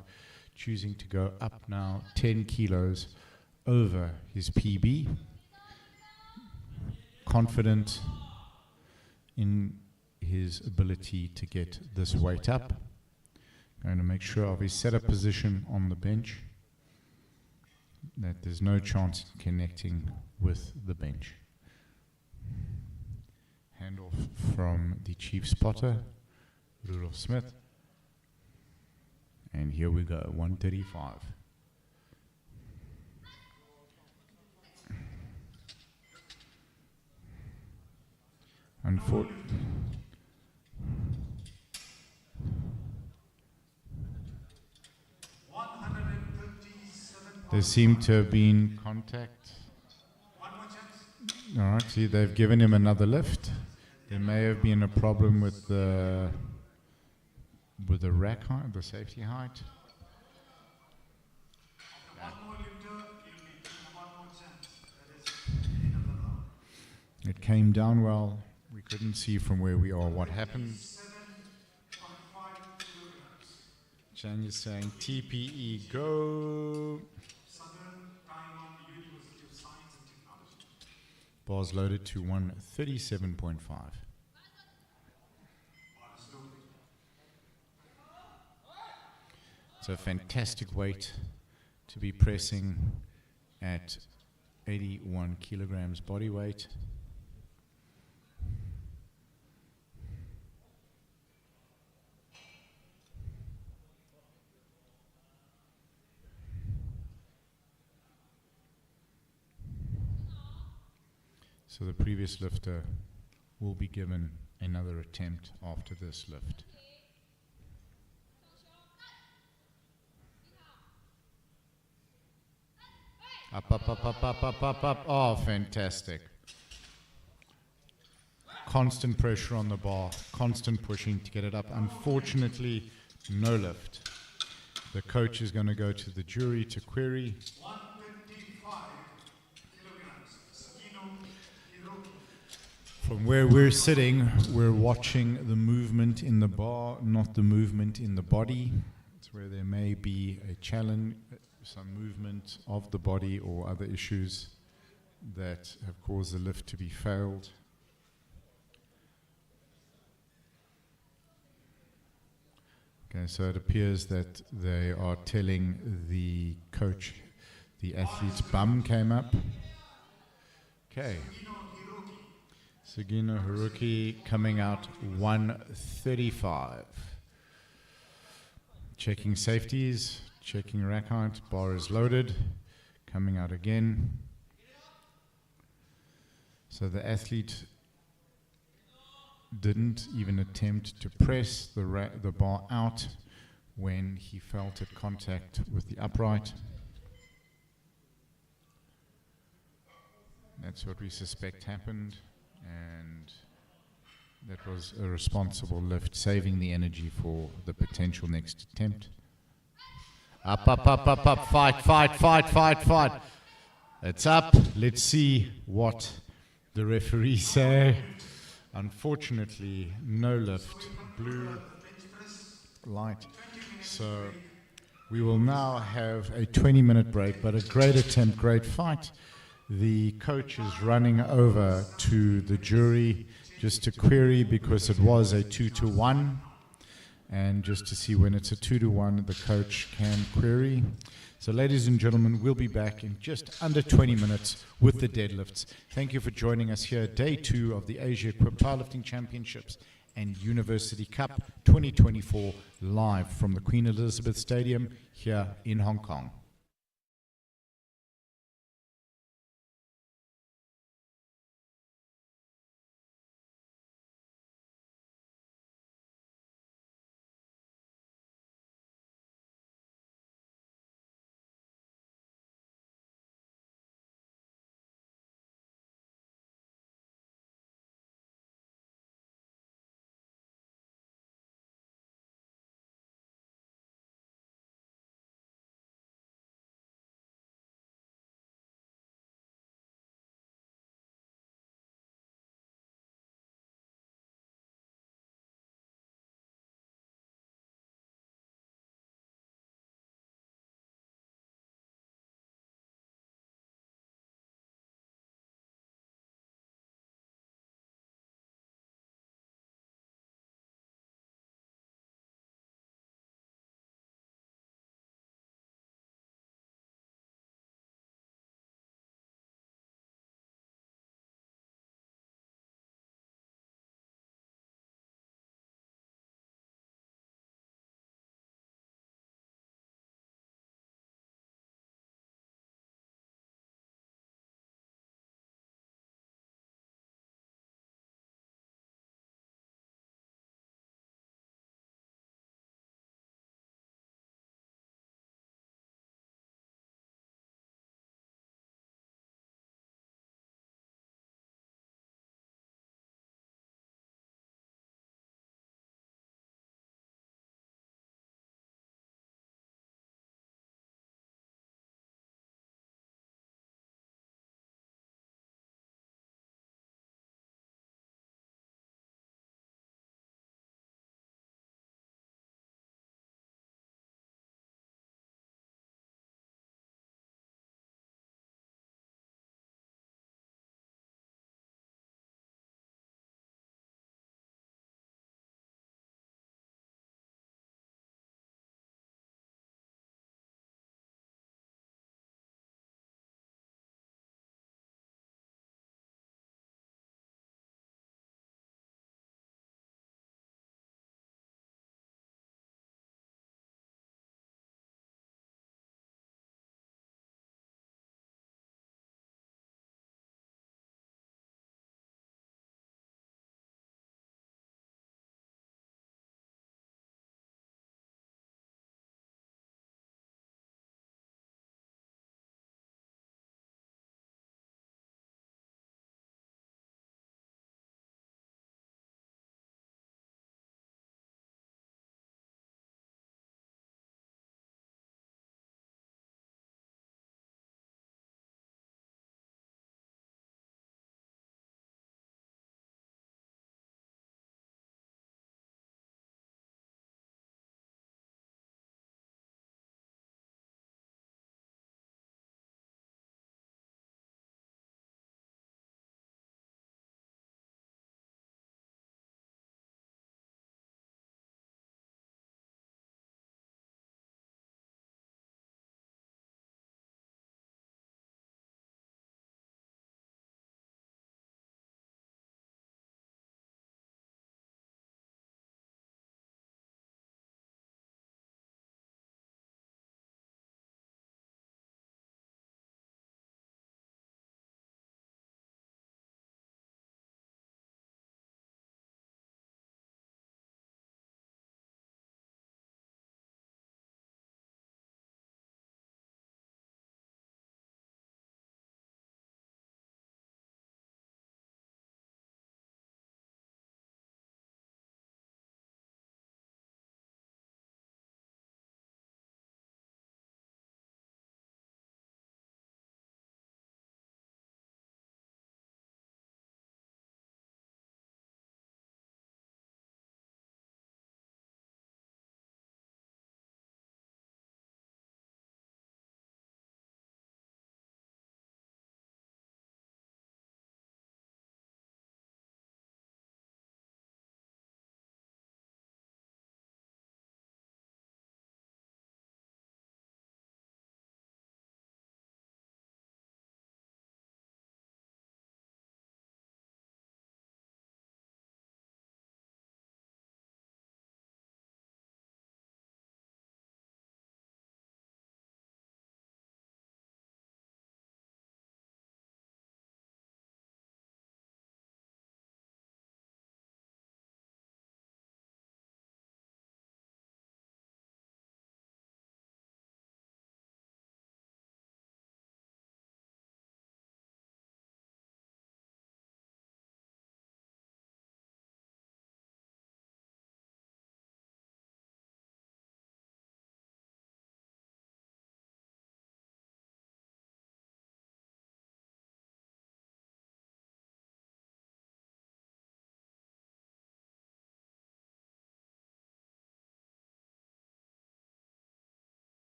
A: choosing to go up now 10 kilos over his PB. Confident in his ability to get this weight up. Going to make sure of his setup position on the bench, that there's no chance of connecting with the bench. Handoff from the chief spotter, Rudolf Smith. And here we go, 135. There seemed to have been contact. All right, see, they've given him another lift. There may have been a problem with the rack height, the safety height. It came down well. We couldn't see from where we are what happened. Chang is saying TPE go. Bars loaded to 137.5. It's a fantastic weight to be pressing at 81 kilograms body weight. So the previous lifter will be given another attempt after this lift. Up, up, up, up, up, up, up, up. Oh, fantastic. Constant pressure on the bar, constant pushing to get it up. Unfortunately, no lift. The coach is going to go to the jury to query. From where we're sitting, we're watching the movement in the bar, not the movement in the body. It's where there may be a challenge, some movement of the body or other issues that have caused the lift to be failed. Okay, so it appears that they are telling the coach the athlete's bum came up. Okay. Sugino Haruki coming out 135. Checking safeties, checking rack height, bar is loaded, coming out again. So the athlete didn't even attempt to press the bar out when he felt it contact with the upright. That's what we suspect happened. And that was a responsible lift, saving the energy for the potential next attempt. Up, up, up, up, up, fight, fight, fight, fight, fight. It's up. Let's see what the referees say. Unfortunately, no lift. Blue light. So we will now have a 20-minute break, but a great attempt, great fight. The coach is running over to the jury just to query because it was a 2-1, and just to see when it's a 2-1 the coach can query. So ladies and gentlemen, we'll be back in just under 20 minutes with the deadlifts. Thank you for joining us here, day 2 of the Asia Equipped Powerlifting Championships and University Cup 2024 live from the Queen Elizabeth Stadium here in Hong Kong.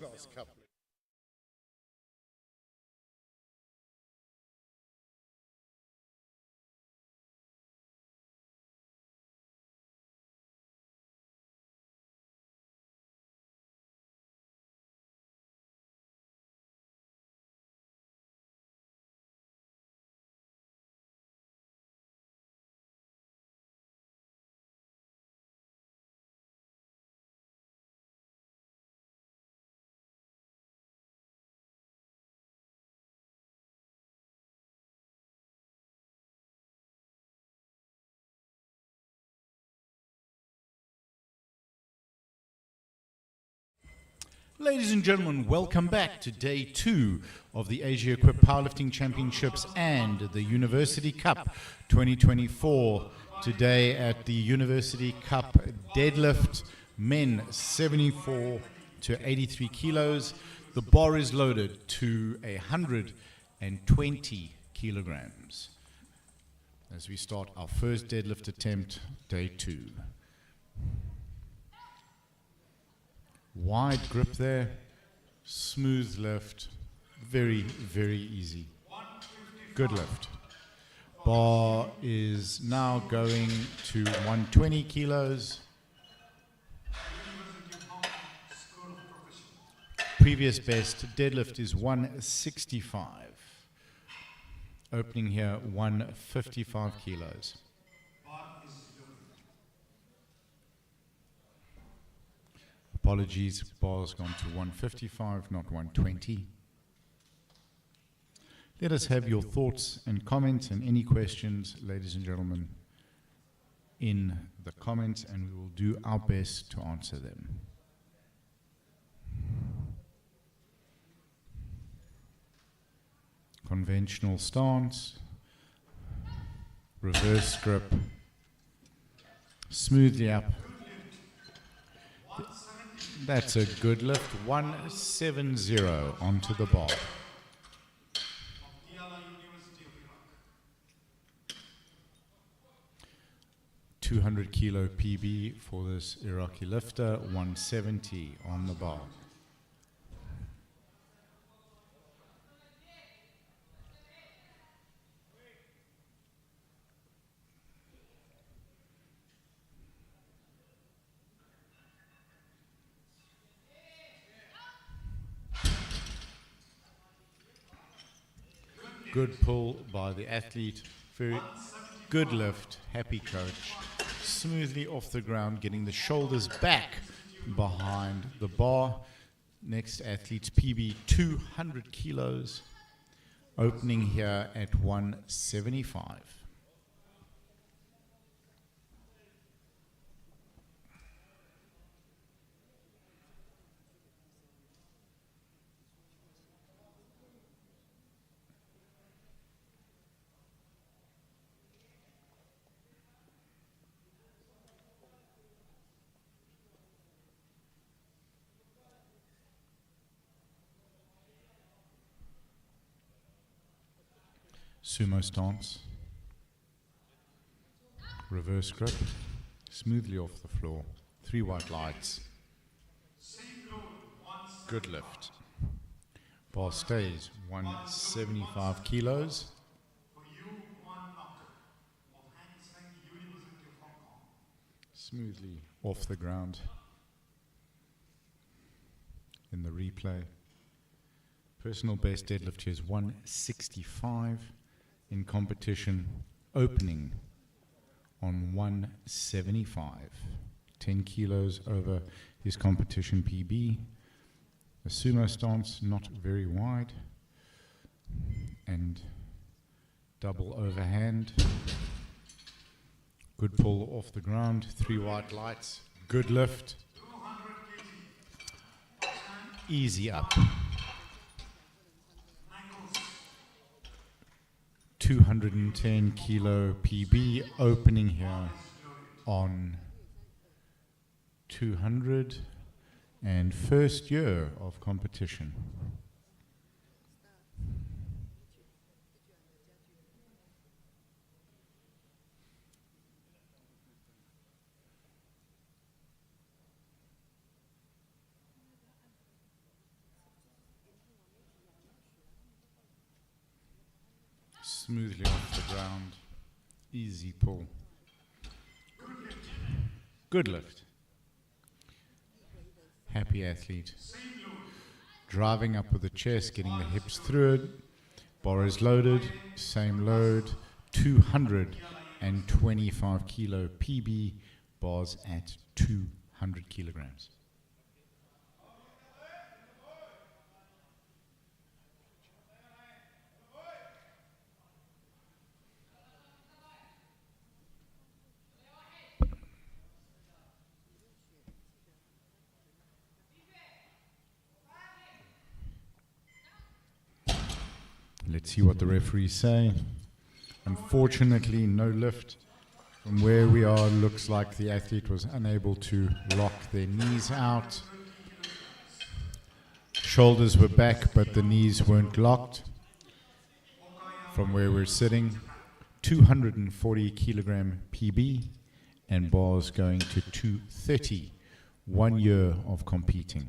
A: last couple. Ladies and gentlemen, welcome back to day 2 of the Asia Equipped Powerlifting Championships and the University Cup 2024. Today at the University Cup Deadlift, men 74 to 83 kilos. The bar is loaded to 120 kilograms. As we start our first deadlift attempt, day 2. Wide grip there, smooth lift, very, very easy. Good lift. Bar is now going to 120 kilos. Previous best deadlift is 165. Opening here 155 kilos. Apologies, bar's gone to 155, not 120. Let us have your thoughts and comments and any questions, ladies and gentlemen, in the comments, and we will do our best to answer them. Conventional stance, reverse grip, smoothly up. That's a good lift. 170 onto the bar. 200 kilo PB for this Iraqi lifter. 170 on the bar. Good pull by the athlete, very good lift, happy coach, smoothly off the ground, getting the shoulders back behind the bar. Next athlete's PB 200 kilos, opening here at 175. Sumo stance, reverse grip, smoothly off the floor, 3 white lights, good lift. Bar stays 175 kilos. Smoothly off the ground in the replay. Personal best deadlift here is 165. In competition, opening on 175, 10 kilos over his competition PB. A sumo stance, not very wide, and double overhand. Good pull off the ground, 3 white lights, good lift, easy up. 210 kilo PB, opening here on 200 and first year of competition. Smoothly off the ground. Easy pull. Good lift. Happy athlete. Driving up with the chest, getting the hips through it. Bar is loaded, same load, 225 kilo PB, bars at 200 kilograms. Let's see what the referees say. Unfortunately, no lift. From where we are, looks like the athlete was unable to lock their knees out. Shoulders were back, but the knees weren't locked. From where we're sitting, 240 kilogram PB and bars going to 230. 1 year of competing.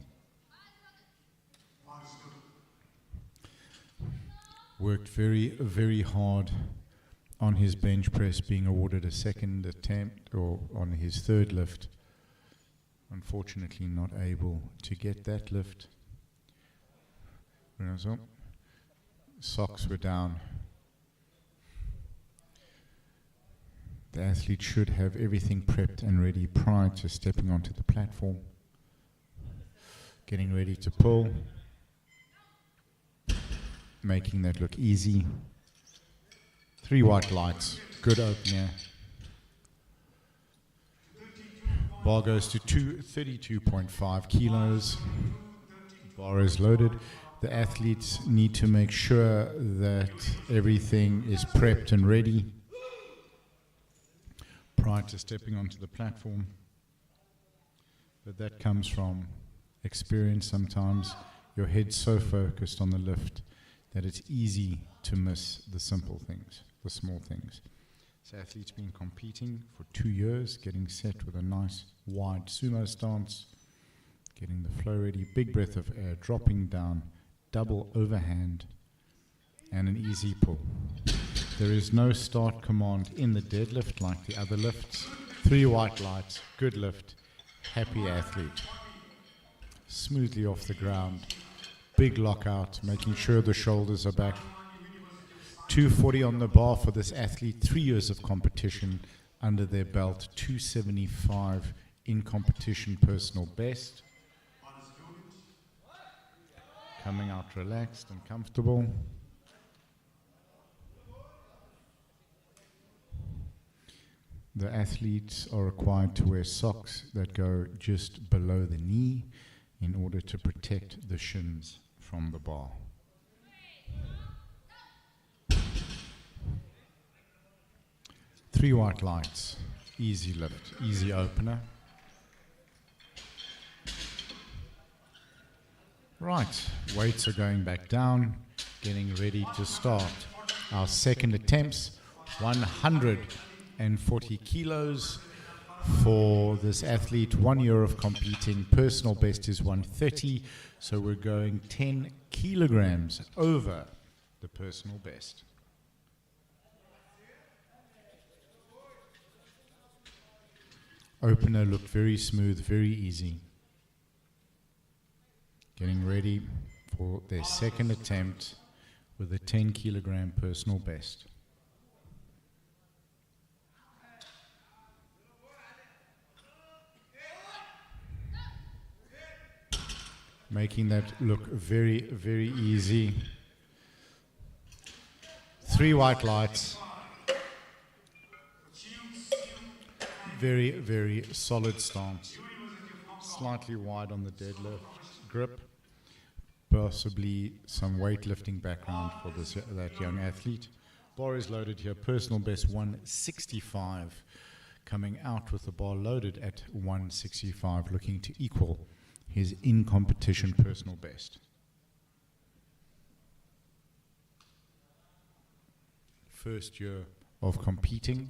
A: Worked very, very hard on his bench press, being awarded a second attempt, or on his third lift. Unfortunately not able to get that lift. Socks were down. The athlete should have everything prepped and ready prior to stepping onto the platform. Getting ready to pull. Making that look easy. 3 white lights, good opener. Bar goes to 232.5 kilos. Bar is loaded. The athletes need to make sure that everything is prepped and ready prior to stepping onto the platform. But that comes from experience sometimes. Your head's so focused on the lift that it's easy to miss the simple things, the small things. So athlete's been competing for 2 years, getting set with a nice wide sumo stance, getting the flow ready, big breath of air, dropping down, double overhand, and an easy pull. There is no start command in the deadlift like the other lifts. 3 white lights, good lift, happy athlete. Smoothly off the ground. Big lockout, making sure the shoulders are back. 240 on the bar for this athlete, 3 years of competition under their belt, 275 in competition personal best. Coming out relaxed and comfortable. The athletes are required to wear socks that go just below the knee in order to protect the shins from the bar. Three white lights, easy lift, easy opener. Right, weights are going back down, getting ready to start. Our second attempts, 140 kilos for this athlete, 1 year of competing. Personal best is 130, so we're going 10 kilograms over the personal best. Opener looked very smooth, very easy. Getting ready for their second attempt with a 10 kilogram personal best. Making that look very, very easy. Three white lights. Very, very solid stance. Slightly wide on the deadlift grip. Possibly some weightlifting background for that young athlete. Bar is loaded here. Personal best 165. Coming out with the bar loaded at 165, looking to equal his in-competition personal best. First year of competing.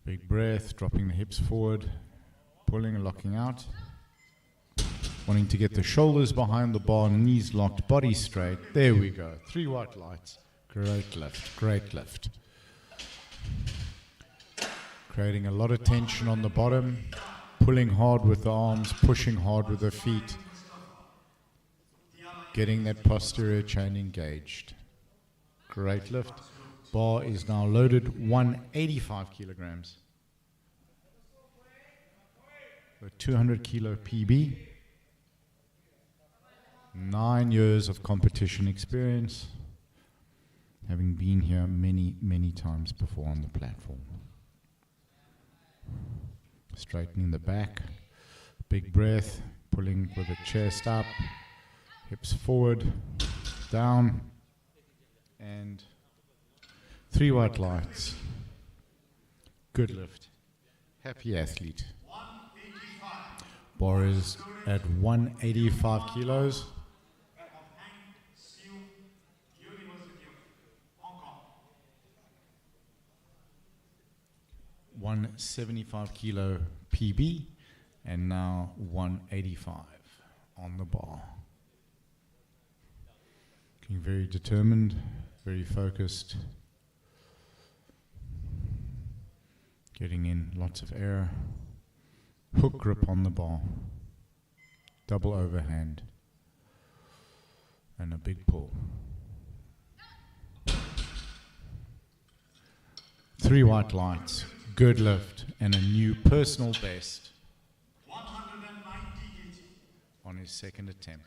A: Big breath, dropping the hips forward, pulling and locking out. Wanting to get the shoulders behind the bar, knees locked, body straight. There we go. 3 white lights. Great lift, great lift. Creating a lot of tension on the bottom, pulling hard with the arms, pushing hard with the feet, getting that posterior chain engaged. Great lift. Bar is now loaded, 185 kilograms. A 200 kilo PB. 9 years of competition experience, having been here many, many times before on the platform. Straightening the back, big breath, pulling with the chest up, hips forward, down, and 3 white lights. Good lift. Happy athlete. Bar is at 185 kilos. 175 kilo PB, and now 185 on the bar. Looking very determined, very focused. Getting in lots of air. Hook grip on the bar. Double overhand. And a big pull. 3 white lights. Good lift and a new personal best
C: 190
A: on his second attempt.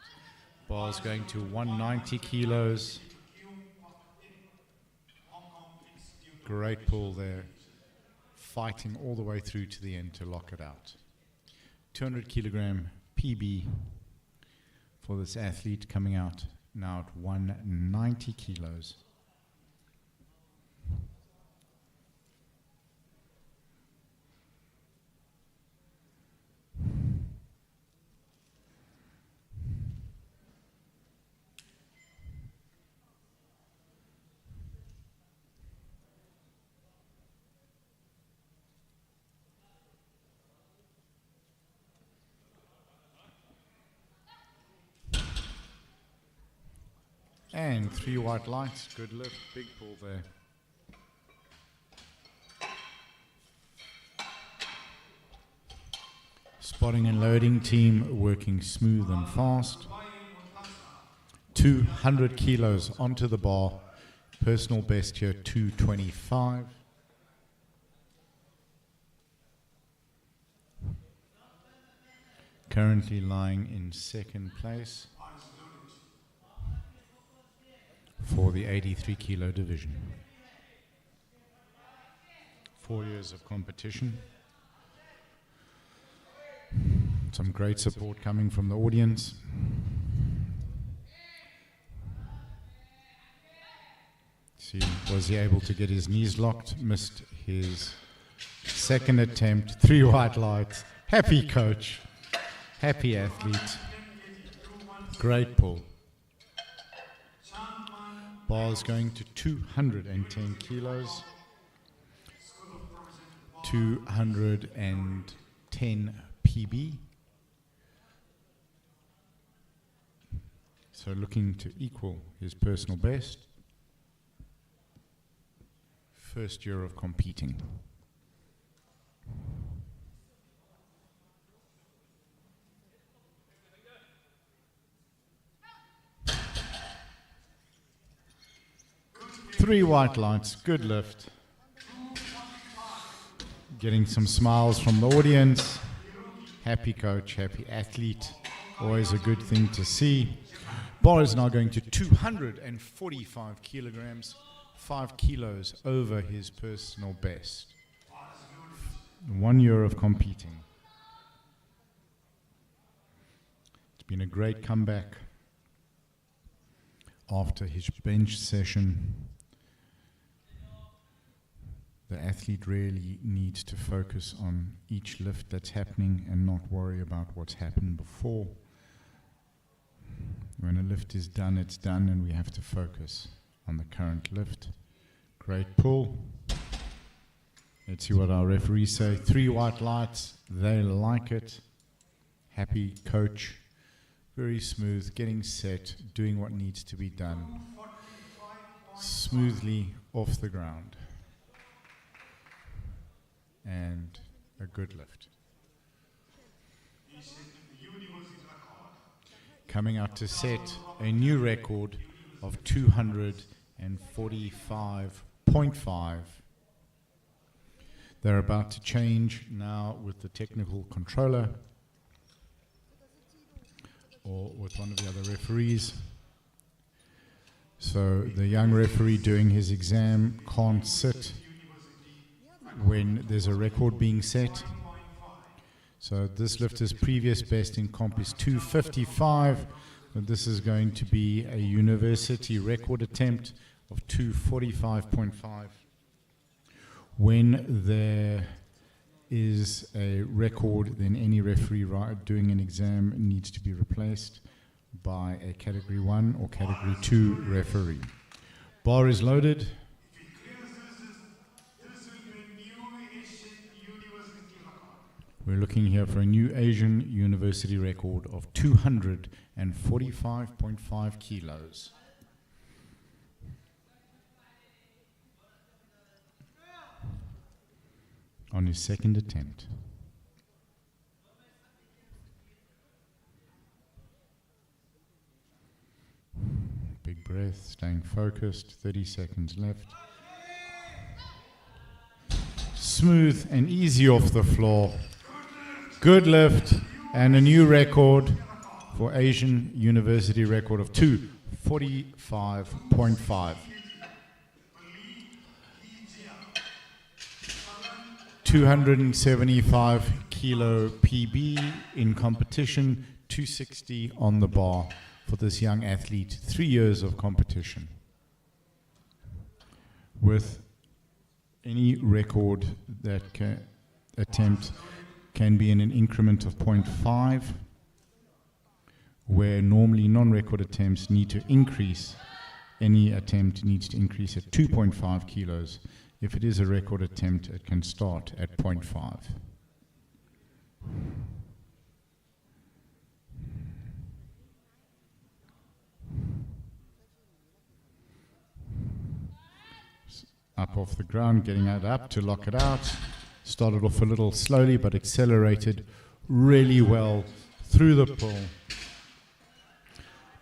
A: Bar's going to 190 kilos. Great pull there. Fighting all the way through to the end to lock it out. 200 kilogram PB for this athlete, coming out now at 190 kilos. And 3 white lights, good lift, big pull there. Spotting and loading team working smooth and fast. 200 kilos onto the bar. Personal best here, 225. Currently lying in second place for the 83 kilo division. 4 years of competition. Some great support coming from the audience. See, was he able to get his knees locked? Missed his second attempt. 3 white lights. Happy coach. Happy athlete. Great pull. Bar's going to 210 kilos. 210 PB. So looking to equal his personal best. First year of competing. Three white lights, good lift. Getting some smiles from the audience. Happy coach, happy athlete. Always a good thing to see. Bar is now going to 245 kilograms, 5 kilos over his personal best. 1 year of competing. It's been a great comeback after his bench session. The athlete really needs to focus on each lift that's happening and not worry about what's happened before. When a lift is done, it's done, and we have to focus on the current lift. Great pull. Let's see what our referees say. 3 white lights. They like it. Happy coach. Very smooth, getting set, doing what needs to be done. Smoothly off the ground. And a good lift. Coming out to set a new record of 245.5. They're about to change now with the technical controller or with one of the other referees. So the young referee doing his exam can't sit when there's a record being set. So this lifter's previous best in comp is 255, but this is going to be a university record attempt of 245.5. When there is a record, then any referee doing an exam needs to be replaced by a Category 1 or Category 2 referee. Bar is loaded. We're looking here for a new Asian university record of 245.5 kilos. On his second attempt. Big breath, staying focused, 30 seconds left. Smooth and easy off the floor. Good lift and a new record for Asian University record of 245.5. 275 kilo PB in competition, 260 on the bar for this young athlete, 3 years of competition. With any record that attempt can be in an increment of 0.5, where normally non-record attempts need to increase. Any attempt needs to increase at 2.5 kilos. If it is a record attempt, it can start at 0.5. Up off the ground, getting it up to lock it out. Started off a little slowly, but accelerated really well through the pull.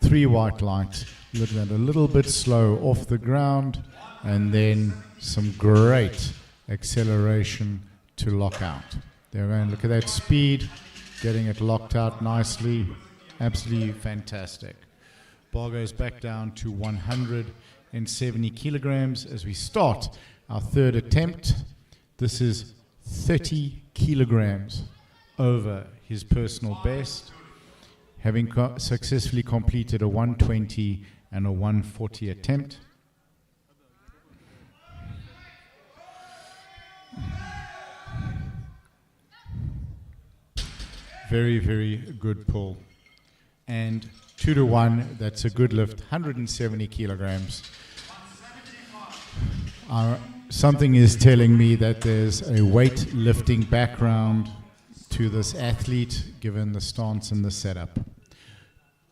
A: 3 white lights, looking at a little bit slow off the ground, and then some great acceleration to lock out. There we go, look at that speed, getting it locked out nicely. Absolutely fantastic. Bar goes back down to 170 kilograms as we start our third attempt. This is 30 kilograms over his personal best, having successfully completed a 120 and a 140 attempt. Very, very good pull. And 2 to 1, that's a good lift, 170 kilograms. Something is telling me that there's a weightlifting background to this athlete, given the stance and the setup.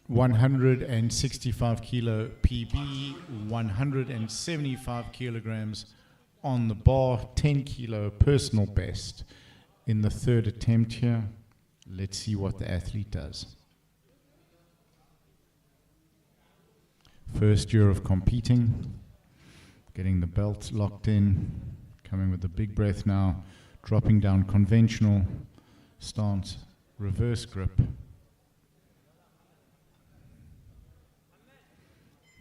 A: 165 kilo PB, 175 kilograms on the bar, 10 kilo personal best. In the third attempt here, let's see what the athlete does. First year of competing, getting the belt locked in, coming with a big breath now, dropping down conventional stance, reverse grip.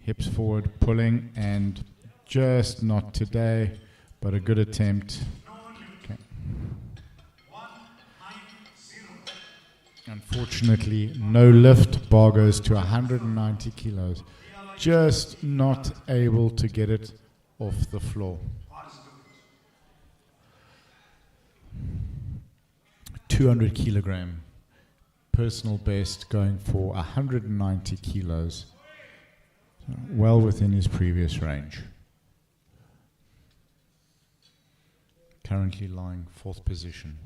A: Hips forward, pulling, and just not today, but a good attempt. Okay. Unfortunately, no lift. Bar goes to 190 kilos. Just not able to get it off the floor. 200 kilogram personal best, going for 190 kilos. Well within his previous range. Currently lying 4th position.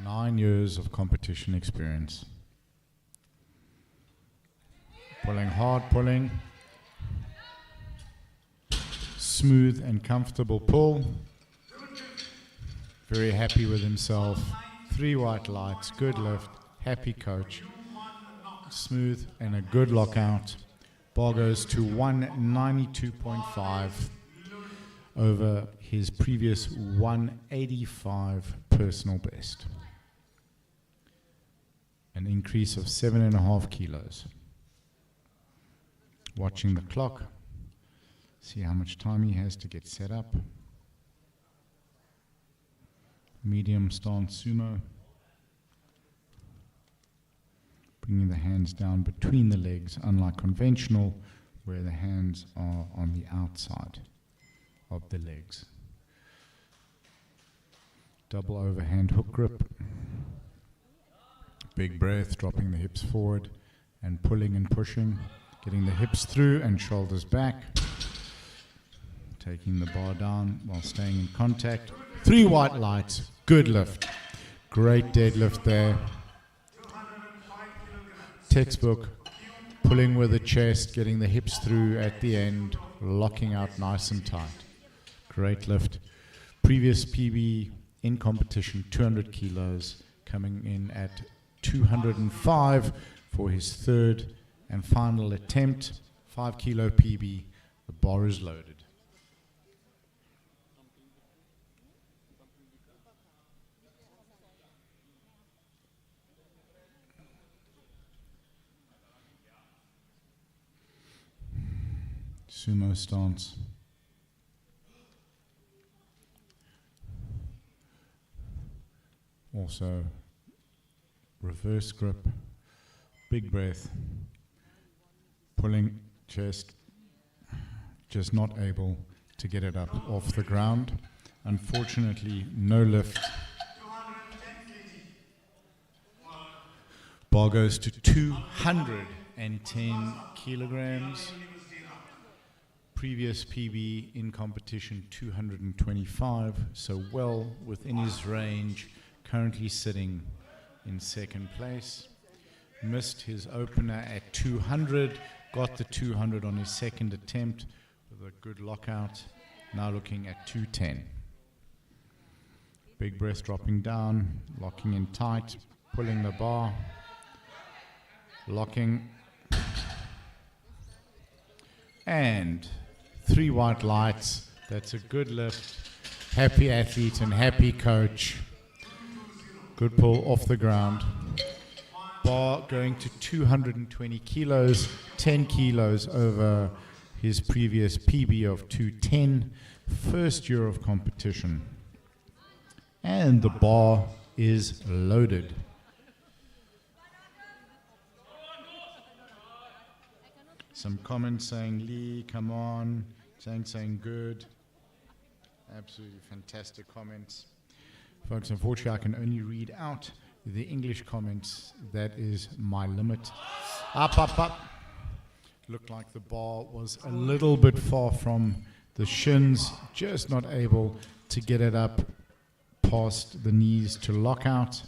A: 9 years of competition experience. Pulling hard, pulling. Smooth and comfortable pull. Very happy with himself. 3 white lights, good lift, happy coach. Smooth and a good lockout. Bar goes to 192.5 over his previous 185 personal best. An increase of 7.5 kilos. Watching the clock. See how much time he has to get set up. Medium stance sumo. Bringing the hands down between the legs, unlike conventional, where the hands are on the outside of the legs. Double overhand hook grip. Big breath, dropping the hips forward and pulling and pushing. Getting the hips through and shoulders back. Taking the bar down while staying in contact. 3 white lights, good lift. Great deadlift there. Textbook, pulling with the chest, getting the hips through at the end, locking out nice and tight. Great lift. Previous PB in competition, 200 kilos, coming in at 205 for his third and final attempt. 5 kilo PB, the bar is loaded. Sumo stance. Also, reverse grip, big breath, pulling chest, just not able to get it up off the ground. Unfortunately, no lift. Bar goes to 210 kilograms. Previous PB in competition 225, so well within his range, currently sitting in second place. Missed his opener at 200, got the 200 on his second attempt with a good lockout, now looking at 210. Big breath dropping down, locking in tight, pulling the bar, locking, and 3 white lights. That's a good lift. Happy athlete and happy coach. Good pull off the ground. Bar going to 220 kilos, 10 kilos over his previous PB of 210. First year of competition. And the bar is loaded. Some comments saying, Lee, come on. Saying good. Absolutely fantastic comments. Folks, unfortunately, I can only read out the English comments. That is my limit. Up. Looked like the bar was a little bit far from the shins. Just not able to get it up past the knees to lock out.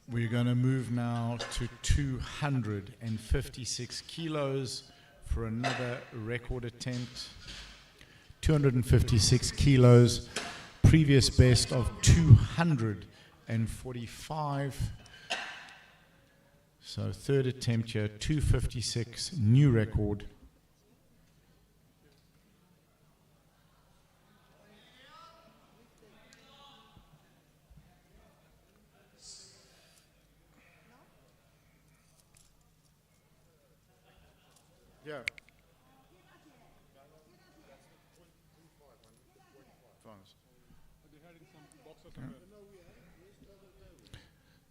A: We're going to move now to 256 kilos for another record attempt. 256 kilos, previous best of 245. So third attempt here, 256, new record. Yeah.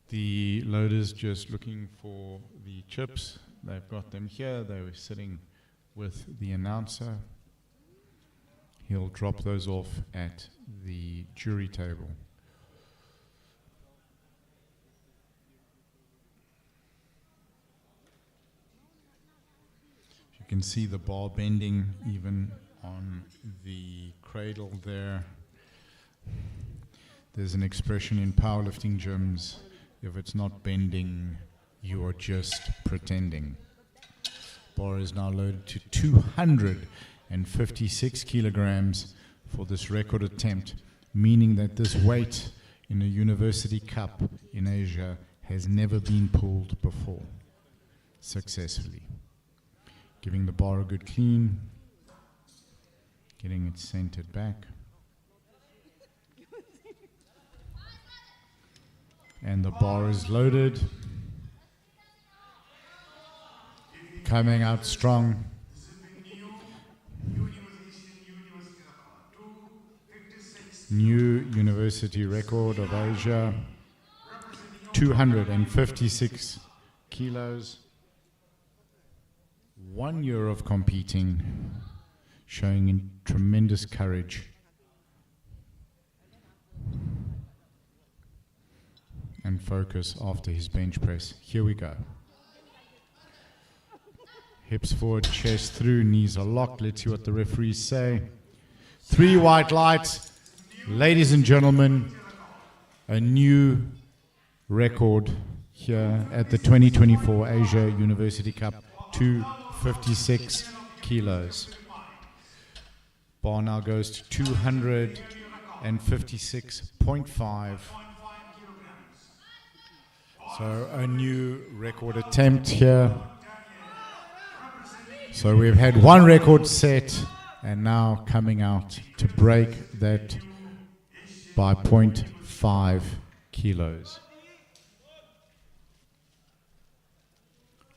A: The loader's just looking for the chips. They've got them here. They were sitting with the announcer. He'll drop those off at the jury table. You can see the bar bending even on the cradle there. There's an expression in powerlifting gyms, if it's not bending, you are just pretending. Bar is now loaded to 256 kilograms for this record attempt, meaning that this weight in a university cup in Asia has never been pulled before successfully. Giving the bar a good clean, getting it centered back. And the bar is loaded. Coming out strong. New university record of Asia. 256 kilos. 1 year of competing, showing tremendous courage. And focus after his bench press. Here we go. Hips forward, chest through, knees are locked. Let's see what the referees say. 3 white lights. Ladies and gentlemen, a new record here at the 2024 Asia University Cup, 256 kilos. Bar now goes to 256.5. So a new record attempt here. So we've had one record set and now coming out to break that by 0.5 kilos.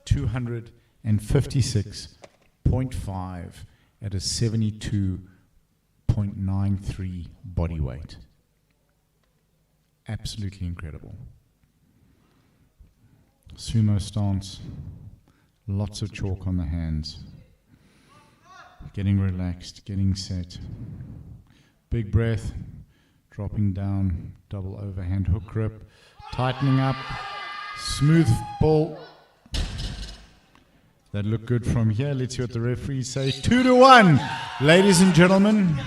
A: 256.5 at a 72.93 body weight. Absolutely incredible. Sumo stance, lots of chalk on the hands, getting relaxed, getting set. Big breath, dropping down, double overhand hook grip, tightening up, smooth pull. That looked good from here. Let's see what the referees say. 2-1, ladies and gentlemen.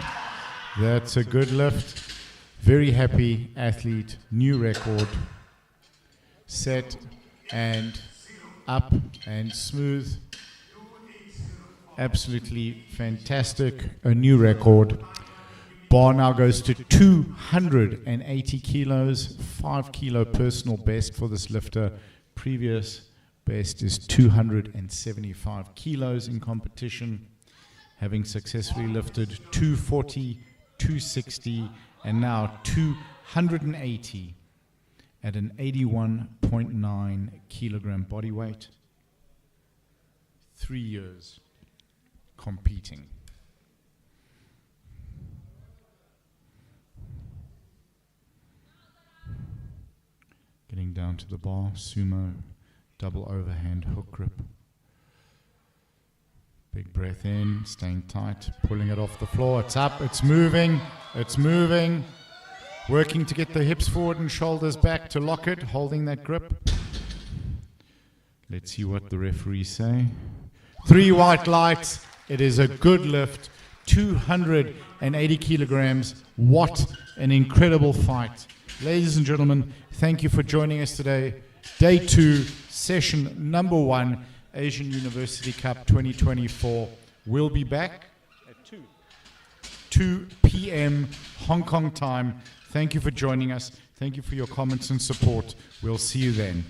A: That's a good lift. Very happy athlete, new record, set and up and smooth. Absolutely fantastic. A new record. Bar now goes to 280 kilos, 5 kilo personal best for this lifter. Previous best is 275 kilos in competition, having successfully lifted 240, 260, and now 280 at an 81.9 kilogram body weight. 3 years competing. Getting down to the bar, sumo, double overhand hook grip. Big breath in, staying tight, pulling it off the floor. It's up, it's moving, it's moving. Working to get the hips forward and shoulders back to lock it, holding that grip. Let's see what the referees say. 3 white lights. It is a good lift. 280 kilograms. What an incredible fight. Ladies and gentlemen, thank you for joining us today. Day 2, session number 1, Asian University Cup 2024. We'll be back at 2 p.m. Hong Kong time. Thank you for joining us. Thank you for your comments and support. We'll see you then.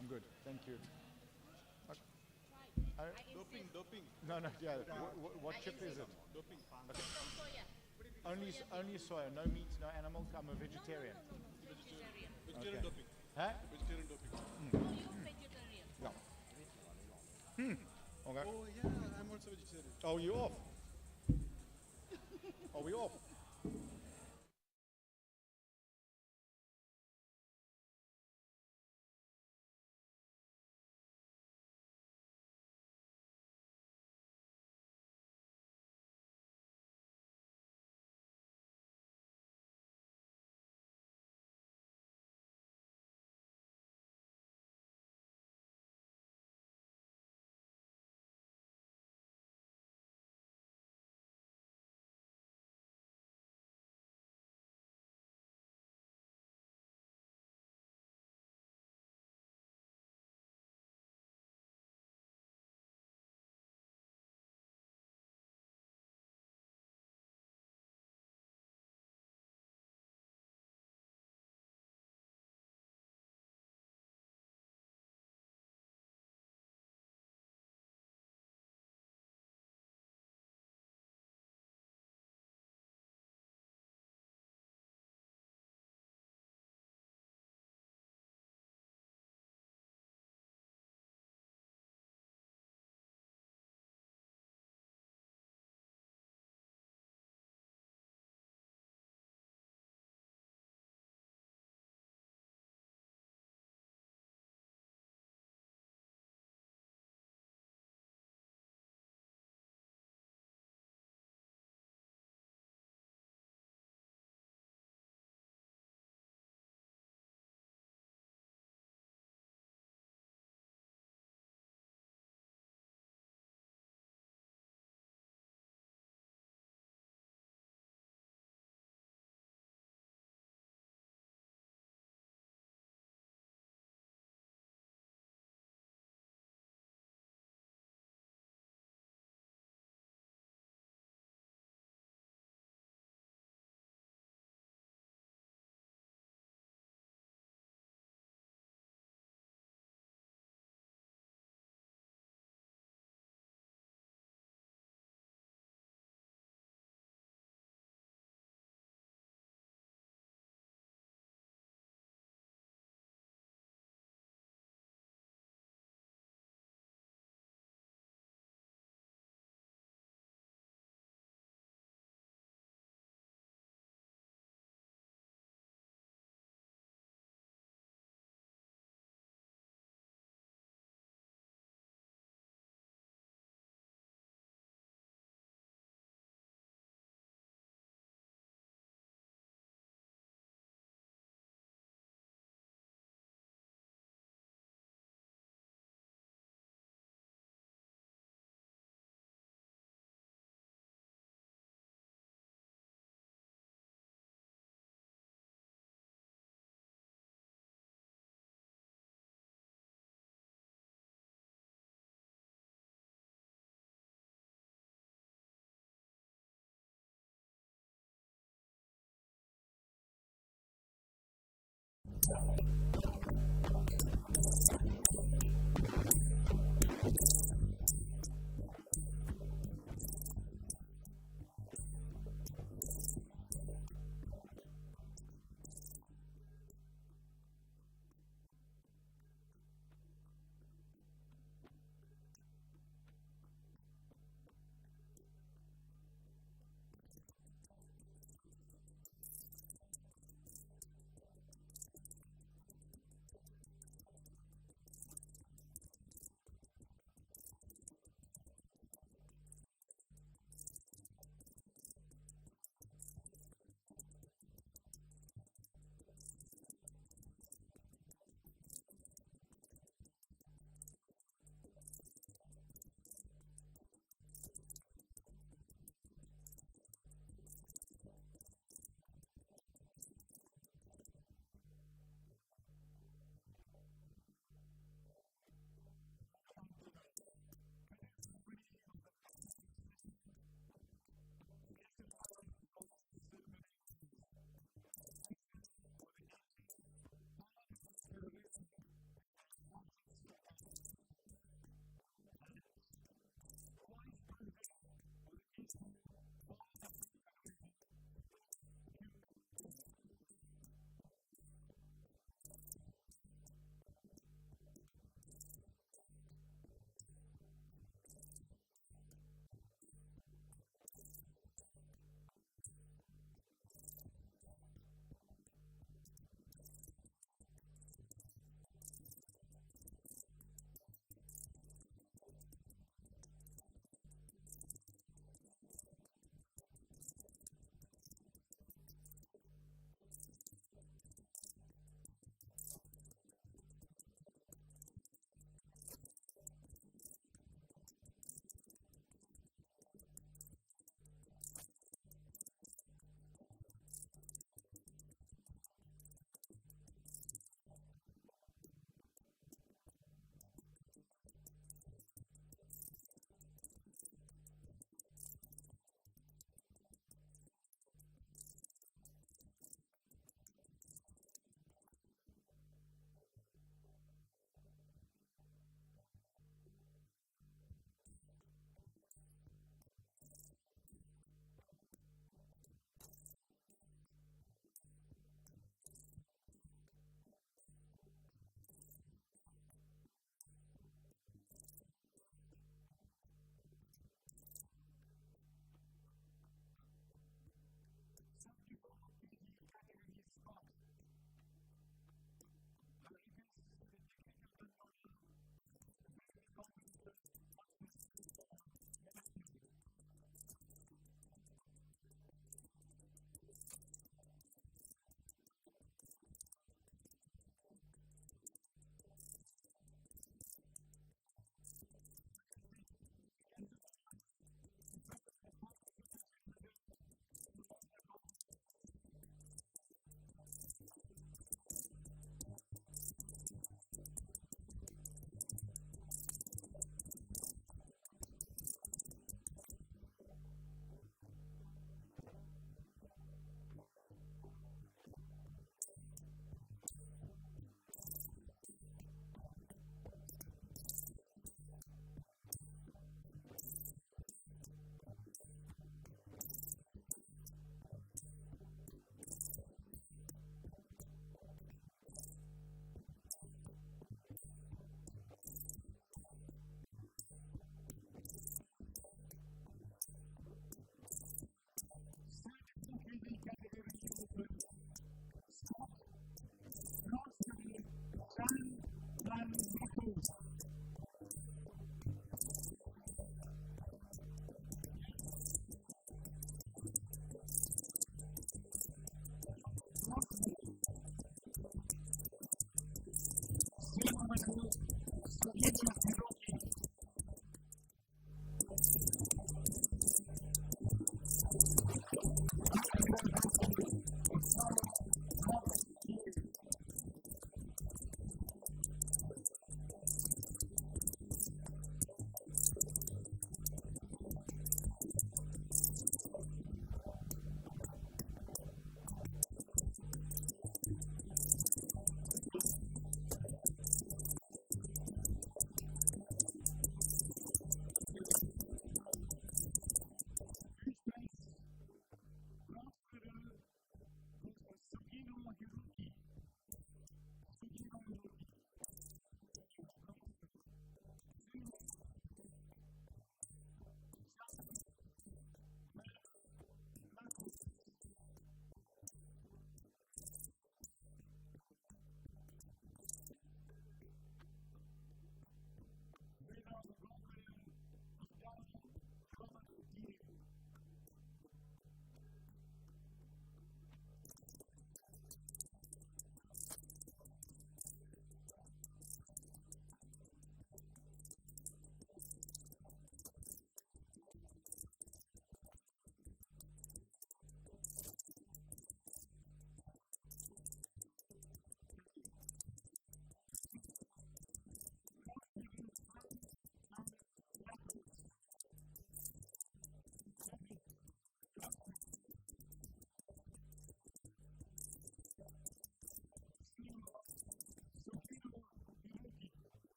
A: I'm good. Thank you.
B: Doping.
A: No, yeah. What chip is it?
B: Doping.
A: Okay. Only soya, no meat, no animal. I'm a vegetarian.
B: Vegetarian doping.
A: Huh?
B: Vegetarian doping.
A: Yeah. Okay.
B: Oh yeah, I'm also vegetarian.
A: Oh, you off? Are we off?